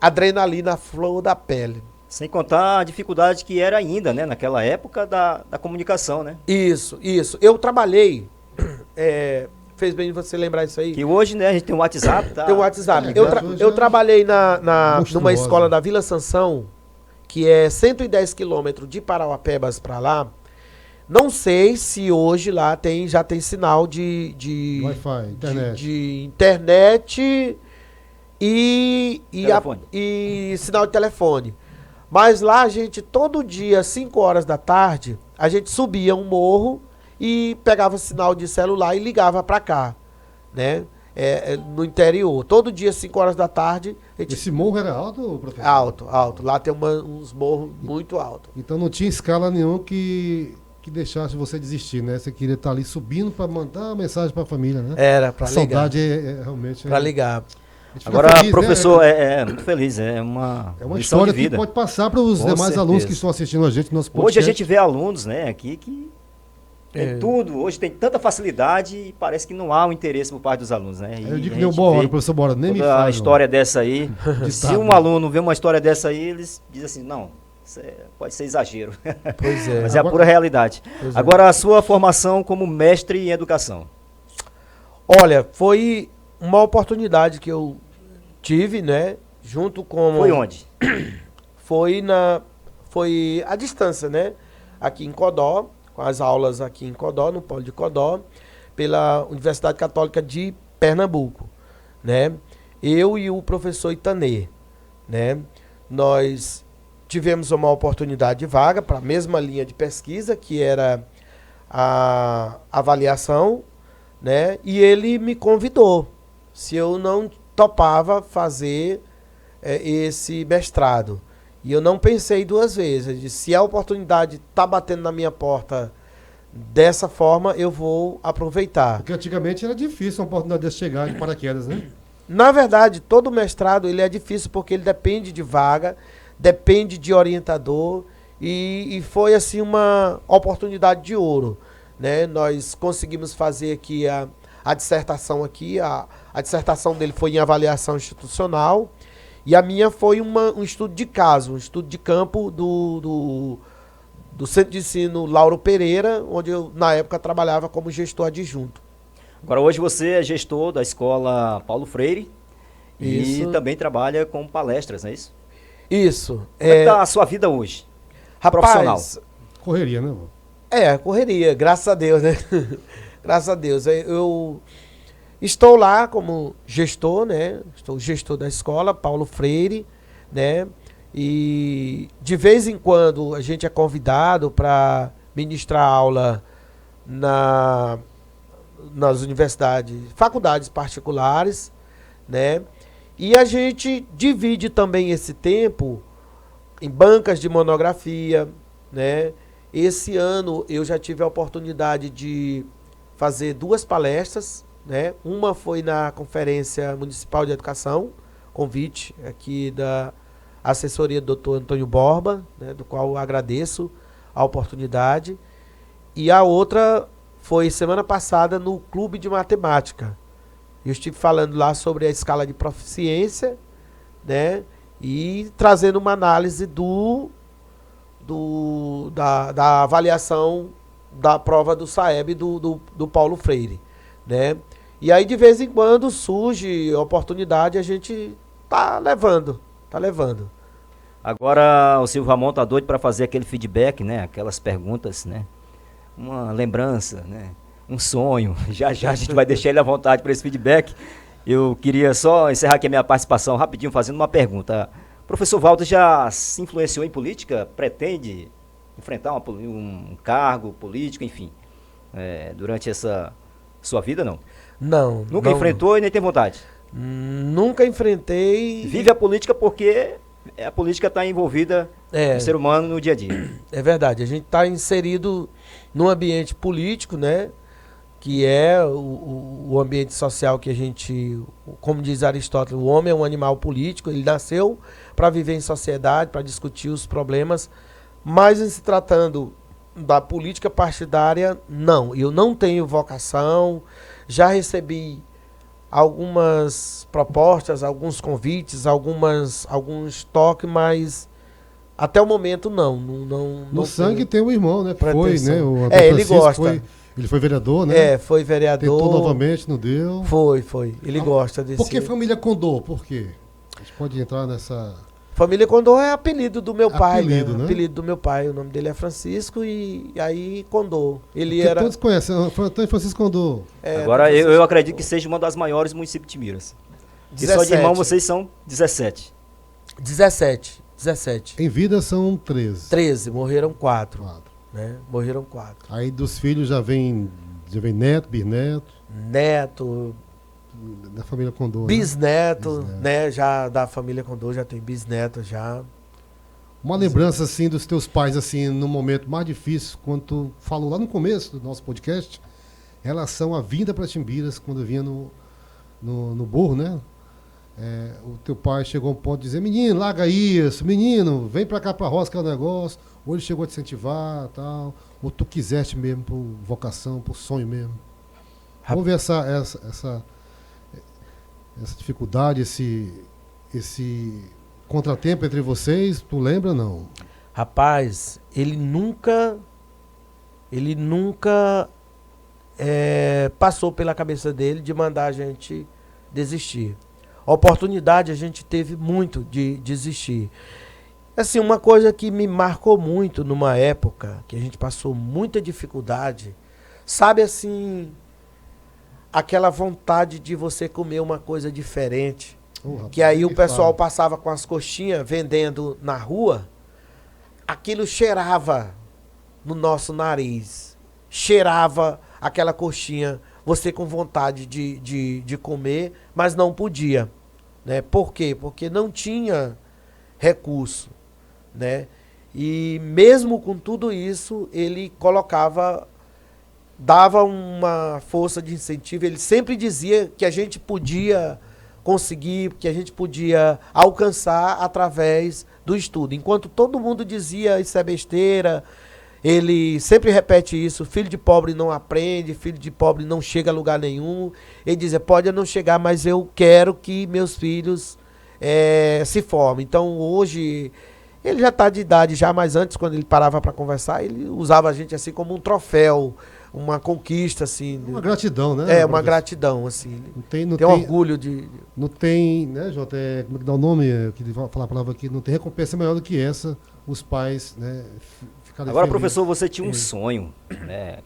adrenalina à flor da pele. Sem contar a dificuldade que era ainda, né? Naquela época da comunicação, né? Isso. Eu trabalhei, fez bem você lembrar isso aí. Que hoje, né, a gente tem o WhatsApp, tá? Tem o WhatsApp. Eu trabalhei numa escola da Vila Sansão, que é 110 quilômetros de Parauapebas para lá. Não sei se hoje lá já tem sinal de Wi-Fi, internet. de internet Telefone. e sinal de telefone. Mas lá a gente, todo dia, às 5 horas da tarde, a gente subia um morro e pegava sinal de celular e ligava para cá, né? No interior. Todo dia, 5 horas da tarde. Esse morro era alto, professor? Alto. Lá tem uns morros muito altos. Então não tinha escala nenhuma que deixasse você desistir, né? Você queria estar ali subindo para mandar uma mensagem para a família, né? Era para A ligar. saudade realmente... Para ligar. A gente fica Agora, feliz, professor, né? muito feliz, é uma É uma lição história de que vida. pode passar para os Com demais certeza. alunos que estão assistindo a gente no nosso podcast. Hoje a gente vê alunos, né, aqui que tem É. tudo, hoje tem tanta facilidade e parece que não há um interesse por parte dos alunos, né? Eu digo a que deu gente boa hora, vê professor Bora, nem me toda fala. a história dessa aí. Se Ditado. um aluno vê uma história dessa aí, eles dizem assim, não, isso pode ser exagero. Pois é. Mas é a pura realidade. Pois é. Agora, a sua formação como mestre em educação. Olha, foi uma oportunidade que eu tive, né? Junto com... Foi onde? Foi à distância, né? Aqui em Codó, com as aulas aqui em Codó, no Polo de Codó, pela Universidade Católica de Pernambuco, né? Eu e o professor Itanê, né? Nós tivemos uma oportunidade de vaga para a mesma linha de pesquisa, que era a avaliação, né? E ele me convidou se eu não topava fazer esse mestrado. E eu não pensei duas vezes. Eu disse, se a oportunidade está batendo na minha porta dessa forma, eu vou aproveitar. Porque antigamente era difícil uma oportunidade de chegar de paraquedas, né? Na verdade, todo mestrado ele é difícil porque ele depende de vaga, depende de orientador e foi assim uma oportunidade de ouro, né? Nós conseguimos fazer aqui a dissertação aqui, a dissertação dele foi em avaliação institucional e a minha foi um estudo de caso, um estudo de campo do Centro de Ensino Lauro Pereira, onde eu na época trabalhava como gestor adjunto. Agora, hoje você é gestor da escola Paulo Freire e Isso. também trabalha com palestras, não é isso? Isso. Como é que está a sua vida hoje? Profissional. Correria, né, vô? Correria, graças a Deus, né? Graças a Deus. Eu estou lá como gestor, né? Estou gestor da escola Paulo Freire, né? E de vez em quando a gente é convidado para ministrar aula nas universidades, faculdades particulares, né? E a gente divide também esse tempo em bancas de monografia, né? Esse ano eu já tive a oportunidade de fazer 2 palestras, né? Uma foi na Conferência Municipal de Educação, convite aqui da assessoria do Dr. Antônio Borba, né? Do qual eu agradeço a oportunidade. E a outra foi semana passada no Clube de Matemática. Eu estive falando lá sobre a escala de proficiência, né? E trazendo uma análise da avaliação da prova do SAEB do Paulo Freire, né? E aí de vez em quando surge a oportunidade, a gente tá levando. Agora o Silvio Ramon tá doido para fazer aquele feedback, né? Aquelas perguntas, né? Uma lembrança, né? Um sonho. Já já a gente vai deixar ele à vontade para esse feedback. Eu queria só encerrar aqui a minha participação rapidinho fazendo uma pergunta. O professor Walter já se influenciou em política? Pretende enfrentar um cargo político, enfim, durante essa sua vida, não? Não. Nunca enfrentou e nem tem vontade? Nunca enfrentei. Vive a política porque a política está envolvida no ser humano no dia a dia. É verdade. A gente está inserido num ambiente político, né? Que é o ambiente social que a gente, como diz Aristóteles, o homem é um animal político, ele nasceu para viver em sociedade, para discutir os problemas, mas em se tratando da política partidária, não. Eu não tenho vocação, já recebi algumas propostas, alguns convites, alguns toques, mas até o momento não. No sangue tem um irmão, né? Que foi, né? O Antônio ele Francisco gosta. Ele foi vereador, né? Foi vereador. Tentou novamente, não deu. Foi. Ele gosta desse... Por que família Condor? Por quê? A gente pode entrar nessa... Família Condor é apelido do meu pai, Apelido, né? Apelido do meu pai. O nome dele é Francisco e aí Condor. Ele Porque era... todos conhecem, Antônio Francisco Condor. Agora eu acredito que seja uma das maiores municípios de Minas. E só de irmão vocês são 17. 17. Em vida são 13. 13, morreram 4. 4. Né? Morreram 4. Aí dos filhos já vem neto, bisneto, Neto, da família Condor. né? bisneto, Bisneto. né? Já da família Condor já tem bisneto já. Uma lembrança, assim, dos teus pais, assim, no momento mais difícil, quando tu falou lá no começo do nosso podcast, em relação à vinda para Timbiras, quando eu vinha no burro, né? O teu pai chegou a um ponto de dizer, menino, larga isso, menino, vem pra cá pra roça que é o negócio. Ou ele chegou a te incentivar, tal, ou tu quiseste mesmo por vocação, por sonho mesmo. Vamos ver essa dificuldade, esse contratempo entre vocês, tu lembra ou não? Rapaz, ele nunca passou pela cabeça dele de mandar a gente desistir. A oportunidade a gente teve muito de desistir. Assim, uma coisa que me marcou muito numa época que a gente passou muita dificuldade, sabe assim, aquela vontade de você comer uma coisa diferente, Rapaz, que aí o pessoal fala. passava com as coxinhas vendendo na rua, aquilo cheirava no nosso nariz, cheirava aquela coxinha, você com vontade de comer, mas não podia, né? Por quê? Porque não tinha recurso, né? E mesmo com tudo isso, ele dava uma força de incentivo, ele sempre dizia que a gente podia conseguir, que a gente podia alcançar através do estudo. Enquanto todo mundo dizia isso é besteira, ele sempre repete isso, filho de pobre não aprende, filho de pobre não chega a lugar nenhum. Ele dizia, pode não chegar, mas eu quero que meus filhos se formem. Então hoje, ele já está de idade já, mas antes quando ele parava para conversar, ele usava a gente assim como um troféu, uma conquista assim. Uma gratidão, né? Uma gratidão, assim. Não tem orgulho de... Não tem, né, Jota? Como é que dá o nome? Eu queria falar a palavra aqui. Não tem recompensa melhor do que essa, os pais, né? Ficarem Agora, felizes. professor, você tinha um sonho, né?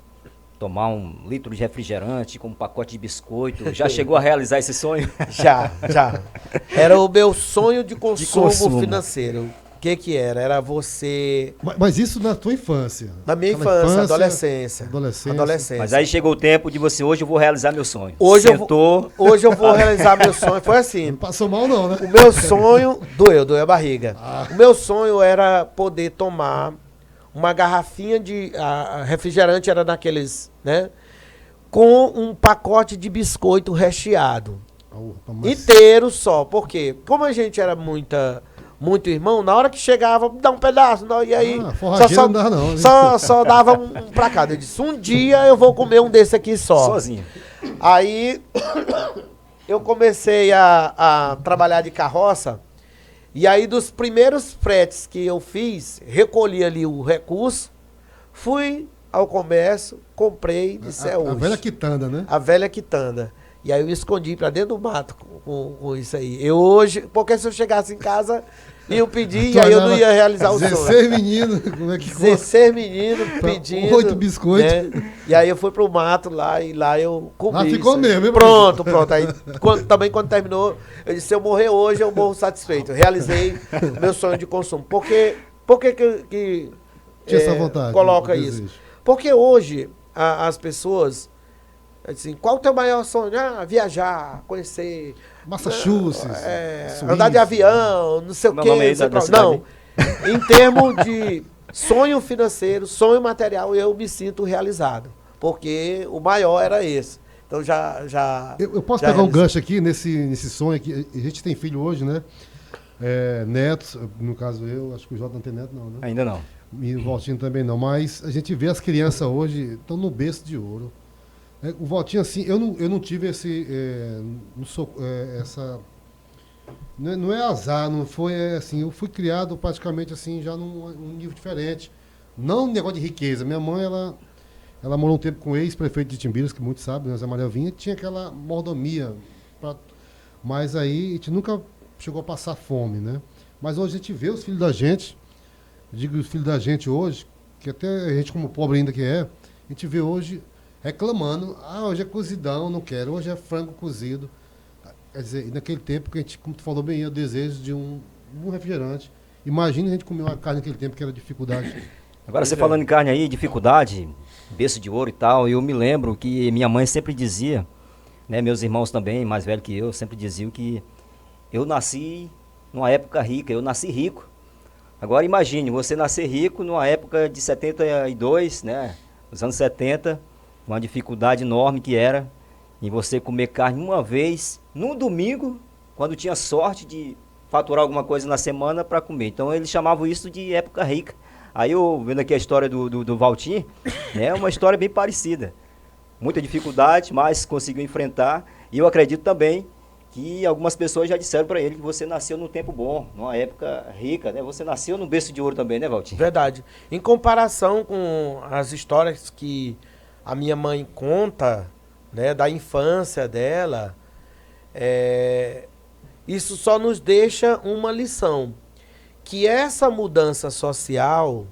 Tomar 1 litro de refrigerante com um pacote de biscoito. Já chegou a realizar esse sonho? Já. Era o meu sonho de consumo financeiro. O que era? Era você... Mas isso na tua infância? Na minha infância, adolescência. Mas aí chegou o tempo de você, hoje eu vou realizar meu sonho. Hoje eu vou realizar meu sonho. Foi assim. Não passou mal não, né? O meu sonho... Doeu a barriga. O meu sonho era poder tomar uma garrafinha de... refrigerante era naqueles, né? Com um pacote de biscoito recheado. Inteiro só. Por quê? Como a gente era muito irmão, na hora que chegava, dá um pedaço, não, e aí não dá não, só dava um pra cada. Eu disse, um dia eu vou comer um desse aqui só. Sozinho. Aí eu comecei a trabalhar de carroça, e aí dos primeiros fretes que eu fiz, recolhi ali o recurso, fui ao comércio, comprei, disse hoje. A velha quitanda, né? A velha quitanda. E aí eu me escondi pra dentro do mato com isso aí. Eu hoje, porque se eu chegasse em casa, ia pedir, e aí eu não ia realizar o sonho. 16 meninos, como é que 16 meninos pedindo. 8 biscoitos. Né? E aí eu fui pro mato lá, e lá eu comi. Lá ficou mesmo, hein, Pronto. Aí quando terminou, eu disse, se eu morrer hoje, eu morro satisfeito. Eu realizei meu sonho de consumo. Por que tinha essa vontade, coloca isso? Porque hoje as pessoas... Assim, qual o teu maior sonho? Viajar, conhecer... Massachusetts, andar de avião, não sei o quê. Não, em termos de sonho financeiro, sonho material, eu me sinto realizado. Porque o maior era esse. Então já eu posso pegar um gancho aqui nesse sonho aqui. A gente tem filho hoje, né? Netos, no caso eu, acho que o Jota não tem neto não, né? Ainda não. E o Valtinho também não. Mas a gente vê as crianças hoje, estão no berço de ouro. O Valtinho, assim, eu não tive essa... Não é azar, não foi assim, eu fui criado praticamente assim, já num nível diferente. Não um negócio de riqueza. Minha mãe, ela morou um tempo com o ex-prefeito de Timbiras, que muitos sabem, né, Zé Maria Vinha, tinha aquela mordomia. Mas aí a gente nunca chegou a passar fome, né? Mas hoje a gente vê os filhos da gente, digo os filhos da gente hoje, que até a gente como pobre ainda que é, a gente vê hoje reclamando, hoje é cozidão, não quero, hoje é frango cozido. Quer dizer, e naquele tempo que a gente, como tu falou bem, o desejo de um refrigerante. Imagina a gente comer uma carne naquele tempo que era dificuldade. Agora, você falando em carne aí, dificuldade, berço de ouro e tal, eu me lembro que minha mãe sempre dizia, né, meus irmãos também, mais velhos que eu, sempre diziam que eu nasci numa época rica, eu nasci rico. Agora imagine, você nascer rico numa época de 72, né, nos anos 70, uma dificuldade enorme que era em você comer carne uma vez, num domingo, quando tinha sorte de faturar alguma coisa na semana para comer. Então eles chamavam isso de época rica. Aí eu, vendo aqui a história do Valtinho, é uma história bem parecida. Muita dificuldade, mas conseguiu enfrentar. E eu acredito também que algumas pessoas já disseram para ele que você nasceu num tempo bom, numa época rica, né? Você nasceu num berço de ouro também, né, Valtinho? Verdade. Em comparação com as histórias que a minha mãe conta, né, da infância dela, isso só nos deixa uma lição, que essa mudança social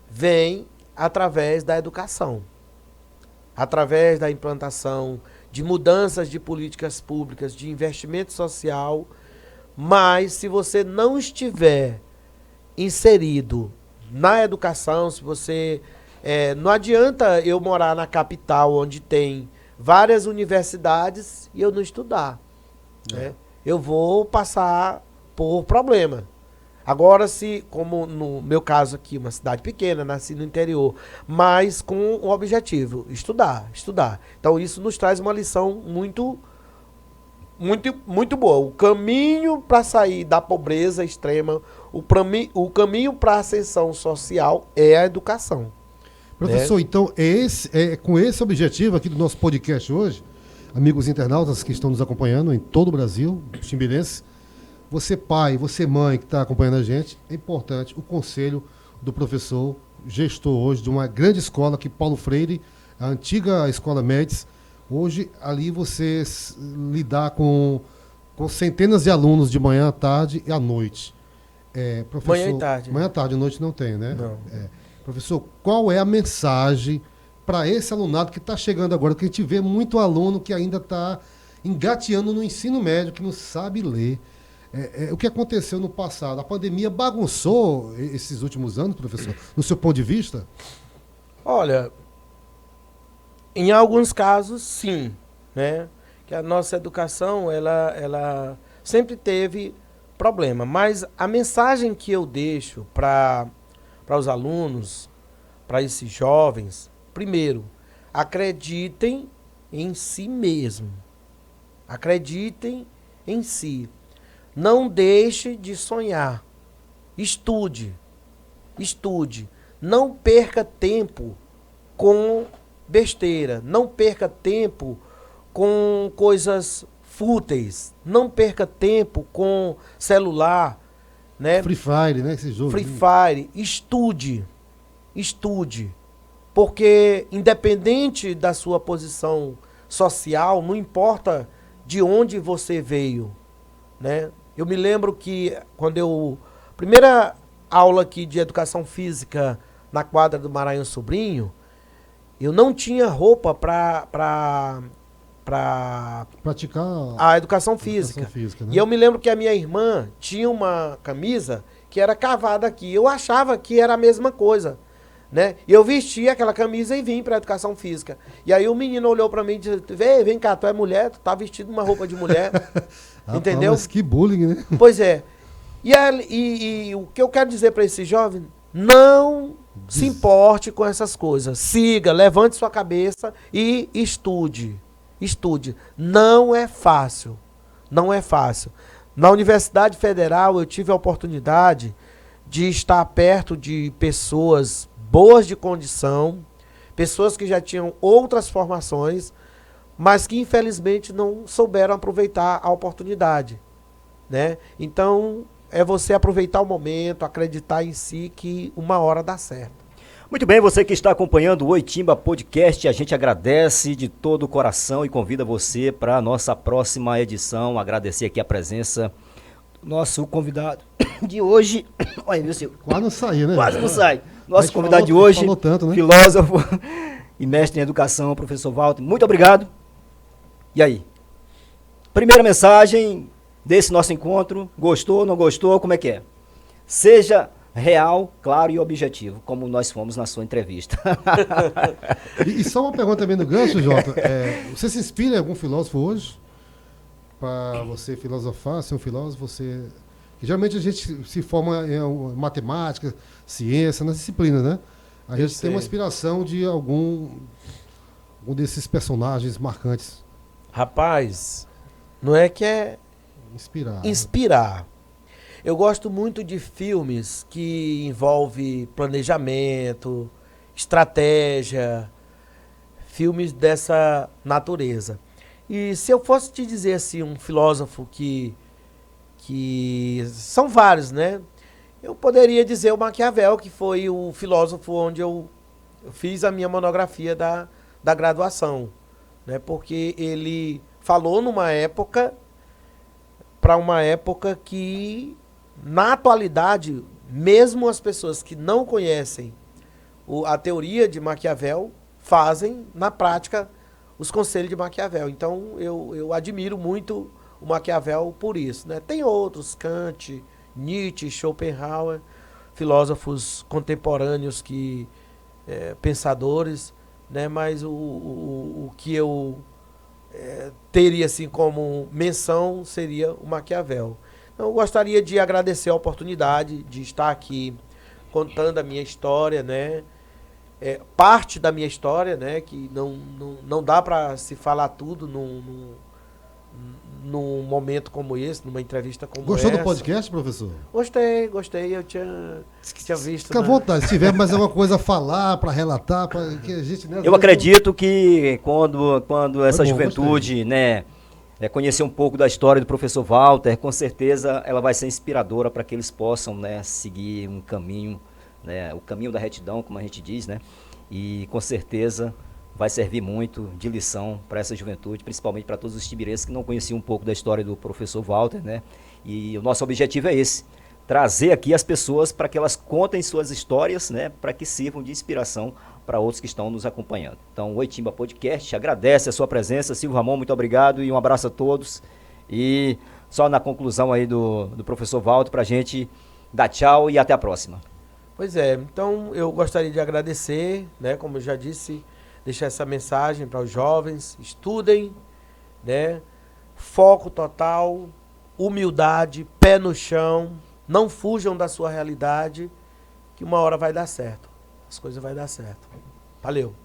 vem através da educação, através da implantação de mudanças de políticas públicas, de investimento social, mas se você não estiver inserido na educação, se você... não adianta eu morar na capital, onde tem várias universidades, e eu não estudar, né? Eu vou passar por problema. Agora, se, como no meu caso aqui, uma cidade pequena, nasci no interior, mas com um objetivo, estudar. Então, isso nos traz uma lição muito boa. O caminho para sair da pobreza extrema, o caminho para a ascensão social é a educação. Professor, então, com esse objetivo aqui do nosso podcast hoje, amigos internautas que estão nos acompanhando em todo o Brasil, chimbirense, você pai, você mãe que está acompanhando a gente, é importante o conselho do professor, gestor hoje de uma grande escola que Paulo Freire, a antiga escola Médici, hoje ali você lidar com centenas de alunos de manhã, à tarde e à noite. Professor, Manhã e tarde. Manhã, tarde, à noite não tem, né? Não. Professor, qual é a mensagem para esse alunado que está chegando agora? Porque a gente vê muito aluno que ainda está engateando no ensino médio, que não sabe ler. O que aconteceu no passado? A pandemia bagunçou esses últimos anos, professor, no seu ponto de vista? Olha, em alguns casos, sim, né? Que a nossa educação, ela sempre teve problema. Mas a mensagem que eu deixo para os alunos, para esses jovens, primeiro, acreditem em si mesmo. Acreditem em si. Não deixe de sonhar. Estude. Não perca tempo com besteira. Não perca tempo com coisas fúteis. Não perca tempo com celular, né? Free Fire, né? Esse jogo. Free Fire. Estude. Porque independente da sua posição social, não importa de onde você veio, né? Eu me lembro que quando primeira aula aqui de educação física na quadra do Maranhão Sobrinho, eu não tinha roupa para praticar a educação física. Né? E eu me lembro que a minha irmã tinha uma camisa que era cavada aqui. Eu achava que era a mesma coisa, né? E eu vestia aquela camisa e vim para a educação física. E aí o menino olhou para mim e disse: vem cá, tu é mulher, tu tá vestido uma roupa de mulher. Entendeu? Mas que bullying, né? Pois é. E o que eu quero dizer para esse jovem, não se importe com essas coisas. Siga, levante sua cabeça e estude. Não é fácil. Na Universidade Federal eu tive a oportunidade de estar perto de pessoas boas de condição, pessoas que já tinham outras formações, mas que infelizmente não souberam aproveitar a oportunidade, né? Então, é você aproveitar o momento, acreditar em si que uma hora dá certo. Muito bem, você que está acompanhando o Oitimba Podcast, a gente agradece de todo o coração e convida você para a nossa próxima edição. Agradecer aqui a presença do nosso convidado. de hoje... Olha, viu, Silvio? Quase não saiu, né? Quase não sai. Nosso gente convidado de falou hoje, tanto, né? filósofo e mestre em educação, professor Walter. Muito obrigado. E aí? Primeira mensagem desse nosso encontro. Gostou, não gostou? Como é que é? Seja real, claro e objetivo, como nós fomos na sua entrevista. E só uma pergunta também no gancho, Jota. Você se inspira em algum filósofo hoje? Para você filosofar, ser um filósofo, você... Geralmente a gente se forma em matemática, ciência, nas disciplinas, né? A gente tem uma inspiração de algum desses personagens marcantes. Rapaz, não é que é inspirar. Eu gosto muito de filmes que envolvem planejamento, estratégia, filmes dessa natureza. E se eu fosse te dizer assim, um filósofo que são vários, né? Eu poderia dizer o Maquiavel, que foi o filósofo onde eu fiz a minha monografia da graduação, né? Porque ele falou numa época, para uma época que, na atualidade, mesmo as pessoas que não conhecem a teoria de Maquiavel, fazem, na prática, os conselhos de Maquiavel. Então, eu admiro muito o Maquiavel por isso, né? Tem outros, Kant, Nietzsche, Schopenhauer, filósofos contemporâneos pensadores, né? Mas o que eu teria assim como menção seria o Maquiavel. Então, eu gostaria de agradecer a oportunidade de estar aqui contando a minha história, né? Parte da minha história, né? Que não dá para se falar tudo num momento como esse, numa entrevista como essa. Gostou do podcast, professor? Gostei. Eu tinha visto. Fica à vontade, se tiver mais alguma coisa a falar, para relatar, para que a gente... Né, eu acredito que quando essa juventude, né, conhecer um pouco da história do professor Walter, com certeza ela vai ser inspiradora para que eles possam, né, seguir um caminho, né, o caminho da retidão, como a gente diz, né, e com certeza vai servir muito de lição para essa juventude, principalmente para todos os tibirenses que não conheciam um pouco da história do professor Walter, né? E o nosso objetivo é esse, trazer aqui as pessoas para que elas contem suas histórias, né? Para que sirvam de inspiração para outros que estão nos acompanhando. Então, o Oitimba Podcast agradece a sua presença. Silvio Ramon, muito obrigado e um abraço a todos. E só na conclusão aí do professor Walter, para a gente dar tchau e até a próxima. Pois é, então eu gostaria de agradecer, né? Como eu já disse, deixar essa mensagem para os jovens: estudem, né? Foco total, humildade, pé no chão, não fujam da sua realidade, que uma hora vai dar certo. As coisas vão dar certo. Valeu.